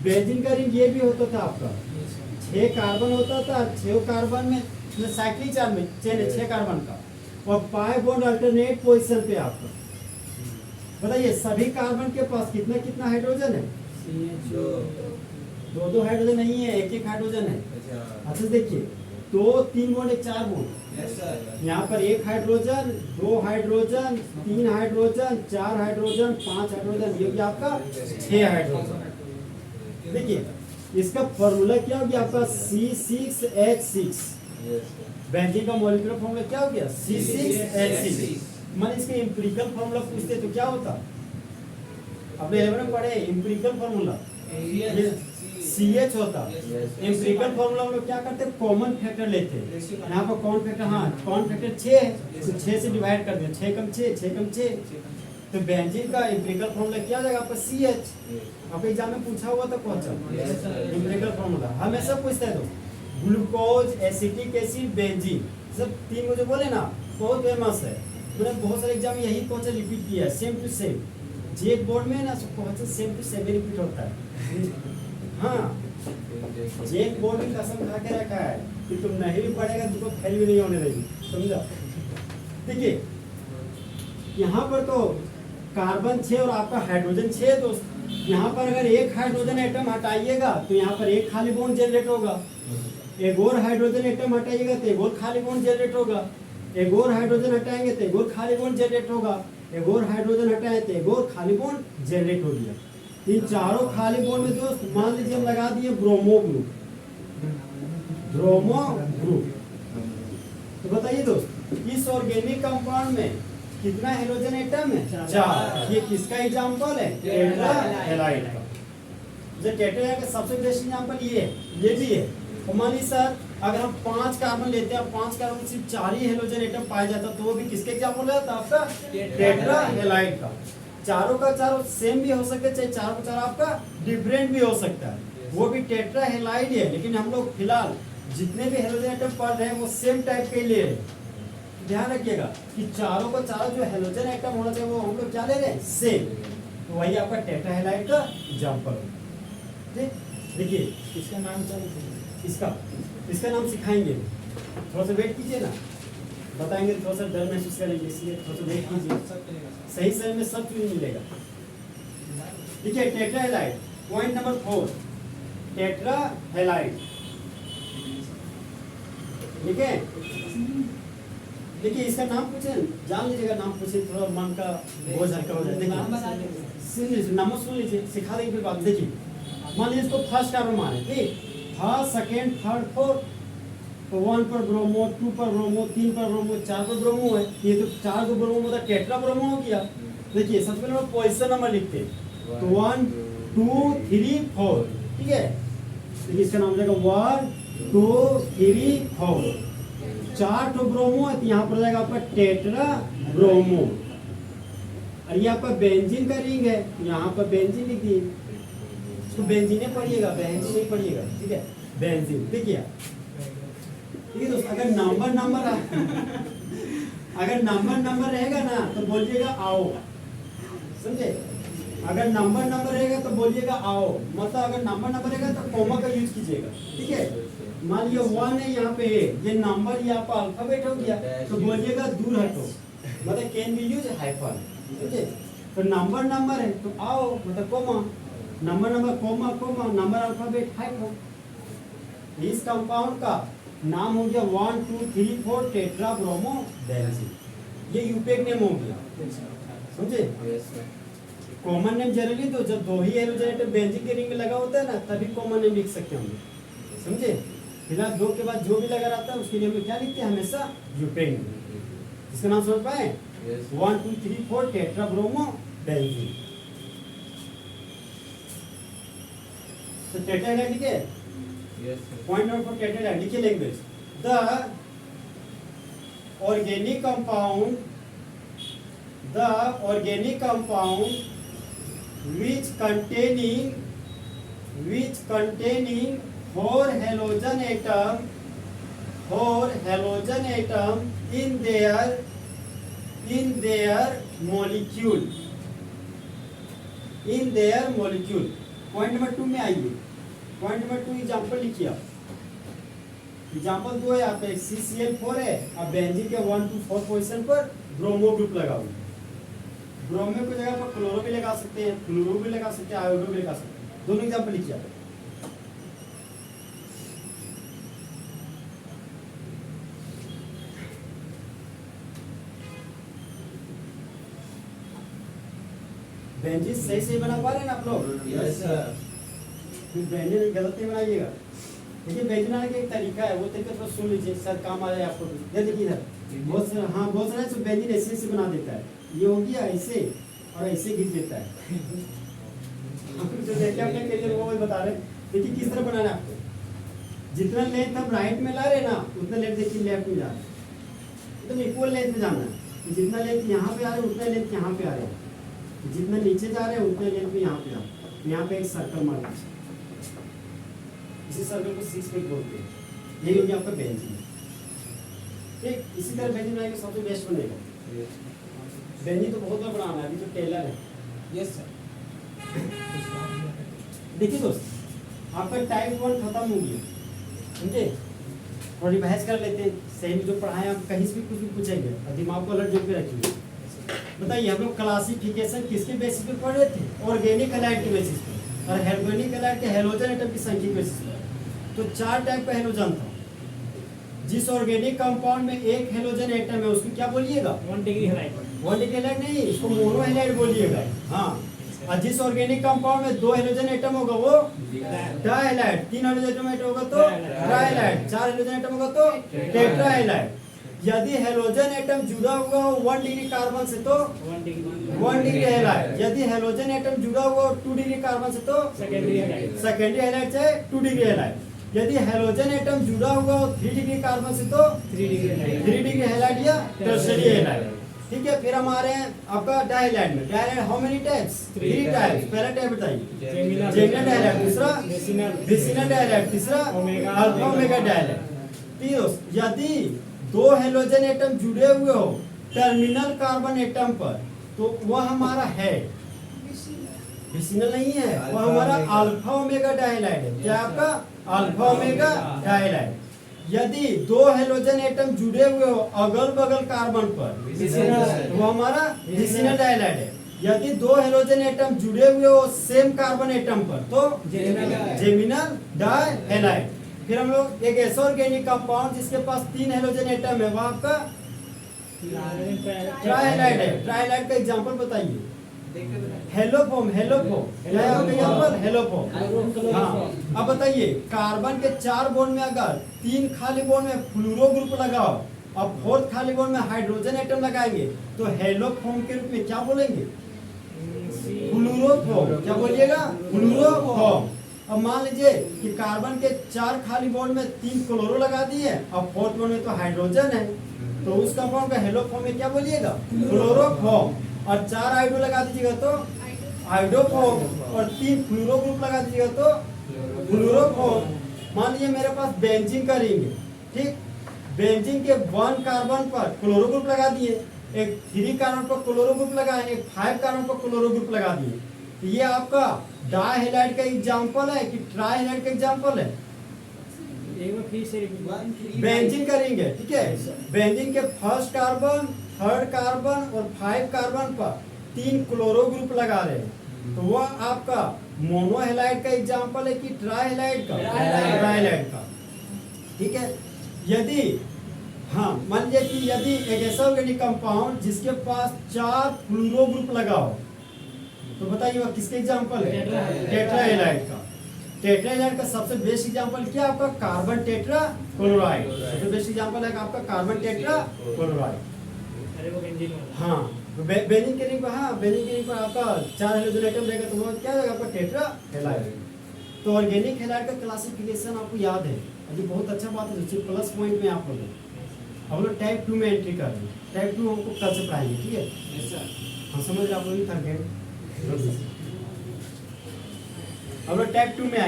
बेंजीन का रिंग ये भी होता था आपका, 6 कार्बन होता था, 6 कार्बन में साइक्लिक चार्ज में चेन है 6 कार्बन का, और पाई बॉन्ड अल्टरनेट पोजीशन पे आपका। बताइए सभी कार्बन के पास कितना कितना हाइड्रोजन है, दो हाइड्रोजन नहीं है, एक हाइड्रोजन है। अच्छा देखिए 2 3 बॉन्ड 4 बॉन्ड, यहाँ पर 1 hydrogen, 2 hydrogen, 3 hydrogen, 4 hydrogen, 5 hydrogen, ये भी आपका 6 हाइड्रोजन। देखिए इसका फॉर्मूला क्या हो गया आपका C6H6। बेंजीन का मॉलिक्यूलर फॉर्मूला क्या हो गया, C6H6। मान इसके एम्पिरिकल फॉर्मूला पूछते तो क्या होता, अपने 11 में पढ़े एम्पिरिकल फॉर्मूला CH होता। एम्पिरिकल फॉर्मूला हम लोग क्या करते, कॉमन फैक्टर लेते हैं। यहाँ पर कॉमन फैक्टर, हाँ कॉमन फैक्टर 6 है, तो 6 से डिवाइड कर दिया, 6 कम 6, 6 कम 6। तो बेंजीन का एम्पिरिकल फॉर्मूला क्या हो जाएगा आपका CH। आपके एग्जाम में पूछा हुआ था कौन सा एम्पिरिकल फॉर्मूला, हमेशा पूछते हैं। तो ग्लूकोज, एसिटिक एसिड, बेंजीन, सब 3 मुझे बोले ना, बहुत फेमस है। मैंने बहुत सारे एग्जाम में यही क्वेश्चन रिपीट किया है, same to same. J board में ना सब question same to same repeat होता है। हाँ, जे बोर्ड में कसम खा के रखा है कि तुम नहीं भी पढ़ेगा तुमको फेल भी नहीं होने देगी, समझा। देखिए यहाँ पर तो कार्बन 6 और आपका हाइड्रोजन 6 दोस्त। यहाँ पर अगर 1 हाइड्रोजन एटम हटाइएगा तो यहाँ पर 1 खाली बॉन्ड जनरेट होगा, एक और हाइड्रोजन एटम हटाइएगा तो एक और खाली बॉन्ड जनरेट होगा, एक और हाइड्रोजन हटाएंगे तो एक और खाली बॉन्ड जनरेट होगा, एक और हाइड्रोजन हटाए तो एक और खाली बॉन्ड जनरेट हो गया। इन चारों खाली बॉन्ड में दोस्त मान लीजिए हम लगा दिए ब्रोमो ग्रुप, ब्रोमो ग्रुप। तो बताइए दोस्त इस ऑर्गेनिक कंपाउंड में कितना हेलोजन एटम है, 4। ये किसका एग्जांपल है, टेट्रा हैलाइड का। जो टेट्रा का सबसे बेस्ट एग्जांपल ये भी है। तो मान लीजिए सर अगर हम 5 कार्बन लेते हैं, 5 कार्बन में सिर्फ 4 ही हेलोजन एटम पाया जाता, तो वो भी किसके एग्जांपल है आपका, टेट्रा हैलाइड का। चारों का चारों सेम भी हो सकते हैं, चाहे चारों का चारों आपका डिफरेंट भी हो सकता है, वो भी टेट्रा हैलाइड है। लेकिन हम लोग फिलहाल जितने भी हेलोजन एटम पढ़ रहे हैं वो सेम टाइप के ले रहे हैं। ध्यान रखिएगा कि चारों का चारों जो हेलोजन एटम होना चाहिए वो हम लोग क्या ले रहे हैं, सेम। तो वही आपका टेट्रा हैलाइड का एग्जांपल है। देखिए इसका नाम क्या है, इसका नाम सिखाएंगे, थोड़ा सा वेट कीजिए ना, बताएंगे। थोड़ा सा डर महसूस करेंगे, इसलिए थोड़ा सा वेट कीजिए, सही समय में सब चीज मिलेगा। देखिए tetra halide, point number 4 tetra halide. ठीक है, देखिए इसका नाम पूछे, जान लीजिएगा, नाम पूछे थोड़ा मन का बोझ हल्का हो जाए। देखिए नाम सुन लीजिए, सिखा देंगे फिर बात। देखिए मान लीजिए इसको फर्स्ट कार्बन माने, ठीक, फर्स्ट सेकेंड थर्ड फोर्थ, तो 1 पर ब्रोमो, 2 पर ब्रोमो, 3 पर ब्रोमो, 4 पर ब्रोमो है। ये तो 4 को ब्रोमो मतलब टेट्रा ब्रोमो हो गया। देखिए सबसे पहले हम पोजीशन नंबर लिखते हैं, तो 1 2 3 4, ठीक है। देखिए इसका नाम हो जाएगा 1 2 3 4। 4 तो ब्रोमो है तो यहाँ पर जाएगा आपका टेट्रा ब्रोमो। और ये आपका बेंजीन का रिंग है, यहाँ पर बेंजीन लिख दिए, तो बेंजीन पढ़िएगा, बेंजीन नहीं पढ़िएगा, ठीक है। बेंजीन देखिए, ठीक है दोस्त। अगर नंबर रहेगा ना तो बोलिएगा आओ, समझे। अगर नंबर रहेगा तो बोलिएगा आओ, मतलब अगर नंबर रहेगा तो कोमा का यूज कीजिएगा, ठीक है। मान लिया 1 है यहाँ पे, ये नंबर ये आपका अल्फाबेट हो गया, तो बोलिएगा दूर हटो, मतलब कैन बी यूज हाइफन, ठीक है। तो नंबर है तो आओ, मतलब comma, number comma comma, number alphabet hyphen. इस कंपाउंड का नाम हो गया 1 2 3 4 टेट्रा ब्रोमो बेंजीन। ये यूपेक नेम हो गया, समझे। कॉमन नेम जनरली तो जब 2 ही हेलोजन एटम बेंजीन के रिंग में लगा होता है ना, तभी कॉमन नेम लिख सकते हैं हम लोग, समझे। फिलहाल 2 के बाद जो भी लगा रहता है उसके लिए हम लोग क्या लिखते हैं, हमेशा यूपेक नेम। इसका नाम समझ पाए, 1 2 3 4 टेट्रा ब्रोमो बेंजीन। तो टेट्रा है, ठीक है। पॉइंट नंबर 4 टेट्रा है, लिखिए language. The organic compound which containing which containing four halogen atom in their molecule. Point number 2 में आइए। पॉइंट नंबर 2 एग्जांपल लिखिए आप। एग्जांपल 2 है यहाँ पे CCl4 है, अब बेंजीन के 1 to 4 पोजीशन पर ब्रोमो ग्रुप लगाओ। ब्रोमो की जगह पर क्लोरो भी लगा सकते हैं, फ्लोरो भी लगा सकते हैं, आयोडो भी लगा सकते हैं। दोनों एग्जांपल लिखिए आप। बेंजीन सही बना पा रहे हैं ना आप लोग? Yes sir. फिर बेंजीन गलत नहीं बनाइएगा। देखिए बेंजीन बनाने का एक तरीका है, वो तरीका थोड़ा सुन लीजिए, सर काम आ जाए आपको। ये देखिए इधर बहुत सारे, हाँ बहुत सारे तो बेंजीन ऐसे बना देता है। ये हो गया ऐसे और ऐसे घिस देता है। जो देखिए अपने करियर वो बता रहे हैं। देखिए किस तरह बनाना है आपको। जितना लेंथ हम राइट में ला रहे हैं ना, उतना लेंथ देखिए लेफ्ट में जा रहा है। एकदम इक्वल लेंथ में जाना है। जितना लेंथ यहाँ पे आ रहा है उतना लेंथ यहाँ पे आ रहा है। जितना नीचे जा रहे हैं उतने लेंथ पे यहाँ पे आ। यहाँ पे एक सर्कल मार दीजिए। इसी सर्कल को 6 पे बोलते हैं। यही हो गया आपका बेंजीन। ठीक, इसी तरह बेंजीन बनाएंगे सबसे बेस्ट बनेगा। बेंजीन तो बहुत बार बनाना है, अभी तो टेलर है। Yes sir. देखिए दोस्त, आपका टाइप 1 खत्म हो गया, समझे? और रिवाइज कर लेते हैं। सही में जो पढ़ाएं आप कहीं से भी कुछ भी पूछेंगे और दिमाग को अलर्ट जोन पे रखिए। बताइए हम लोग क्लासिफिकेशन किसके बेसिस पे पढ़ रहे थे? ऑर्गेनिक हैलाइड के बेसिस पे, और ऑर्गेनिक हैलाइड के हैलोजन एटम की संख्या के बेसिस पे। तो 4 टाइप का हैलोजन था। जिस ऑर्गेनिक कंपाउंड में एक हैलोजन एटम है उसको क्या बोलिएगा? 1 डिग्री हैलाइड। 1 डिग्री हैलाइड नहीं, इसको मोनो हैलाइड बोलिएगा। हाँ, और जिस ऑर्गेनिक कंपाउंड में 2 हैलोजन एटम होगा वो डायहाइलाइड, 3 हैलोजन एटम होगा तो ट्राइहाइलाइड, 4 हैलोजन एटम होगा तो टेट्राहाइलाइड। यदि हैलोजन एटम जुड़ा हुआ हो 1 डिग्री कार्बन से तो 1 1 डिग्री हैलाइड। यदि हैलोजन एटम जुड़ा हुआ हो 2 डिग्री कार्बन से तो सेकेंडरी हैलाइड। सेकेंडरी हैलाइड चाहे 2 डिग्री हैलाइड। यदि हैलोजन एटम जुड़ा हुआ हो 3 डिग्री कार्बन से तो 3 डिग्री हैलाइड। 3 डिग्री हैलाइड या टर्शियरी हैलाइड। ठीक है, फिर हम आ रहे हैं आपका डायहाइलाइड में। डायहाइलाइड हाउ मेनी टाइप्स? 3 टाइप्स। पहला टाइप बताइए। जेमिनल डायहाइलाइड, दूसरा विसिनल डायहाइलाइड, तीसरा ओमेगा अल्फा ओमेगा डायहाइलाइड। तीसरा, यदि 2 हैलोजन एटम जुड़े हुए हो टर्मिनल कार्बन एटम पर तो वह हमारा है विसिनल नहीं है, वो हमारा अल्फा ओमेगा डायहाइलाइड है। क्या आपका? Alpha omega dihalide. यदि 2 हैलोजन एटम जुड़े हुए हो अगल बगल कार्बन पर तो वो हमारा विसिनल डायहाइलाइड है। यदि 2 हैलोजन एटम जुड़े हुए हो सेम कार्बन एटम पर तो जेमिनल डायहाइलाइड। फिर हम लोग एक ऐसा ऑर्गेनिक कंपाउंड जिसके पास 3 हैलोजन एटम है, वह आपका ट्राइहाइलाइड है। ट्राइहाइलाइड का एग्जांपल बताइए। हेलोफॉर्म, हेलोफॉर्म क्या है आपका एग्जांपल? हेलोफॉर्म। हाँ, अब बताइए कार्बन के 4 बॉन्ड में अगर 3 खाली बॉन्ड में फ्लोरो ग्रुप लगाओ और 4th खाली बॉन्ड में हाइड्रोजन एटम लगाएंगे तो हेलोफॉर्म के रूप में क्या बोलेंगे? फ्लोरोफॉर्म। क्या बोलिएगा? फ्लोरोफॉर्म। अब मान लीजिए कि कार्बन के 4 खाली बॉन्ड में 3 क्लोरो लगा दिए और 4th बॉन्ड में तो हाइड्रोजन है, तो उस कंपाउंड का हेलोफॉर्म में क्या बोलिएगा? क्लोरोफॉर्म। और 4 आइडो लगा दीजिएगा तो आइडोफॉर्म, और 3 फ्लोरो ग्रुप लगा दीजिएगा तो फ्लोरोफॉर्म। मान लीजिए मेरे पास बेंजीन का रिंग है, ठीक? बेंजीन के 1 कार्बन पर क्लोरो ग्रुप लगा दिए, एक 3 कार्बन पर क्लोरो ग्रुप लगाए, एक 5 कार्बन पर क्लोरो ग्रुप लगा दिए। तो ये आपका डायहाइलाइड का एग्जांपल है कि ट्राइहाइलाइड का एग्जांपल है? एक बार फिर से बेंजीन का रिंग है, ठीक है? बेंजीन के 1st कार्बन, 3rd कार्बन और 5 कार्बन पर 3 क्लोरो ग्रुप लगा रहे हैं, तो वो आपका मोनोहैलाइड का एग्जांपल है कि ट्राइहाइलाइड का? ट्राइहाइलाइड का। ठीक है, यदि हाँ मान लीजिए कि यदि एक ऐसा ऑर्गेनिक कंपाउंड जिसके पास 4 फ्लोरो ग्रुप लगा हो तो बताइए वह किसके एग्जांपल है? टेट्राहाइलाइड का। टेट्राहाइलाइड का सबसे बेस्ट एग्जांपल क्या आपका? Carbon tetra chloride. सबसे बेस्ट एग्जांपल है आपका कार्बन टेट्रा क्लोराइड। अरे वो बेंजीन वाला। हाँ, बेंजीन के रिंग पर, हाँ बेंजीन के रिंग पर आपका 4 हैलोजन एटम रहेगा तो वो क्या रहेगा आपका? टेट्राहाइलाइड। तो ऑर्गेनिक हैलाइड का क्लासिफिकेशन आपको याद है, ये बहुत अच्छा बात है, जो प्लस पॉइंट में आप लोग अब लोग टाइप 2 में एंट्री कर रहे हैं। टाइप 2 हमको कल से पढ़ाएंगे, ठीक है? हम समझ रहे आप लोग थक गए। अब लोग टाइप 2 में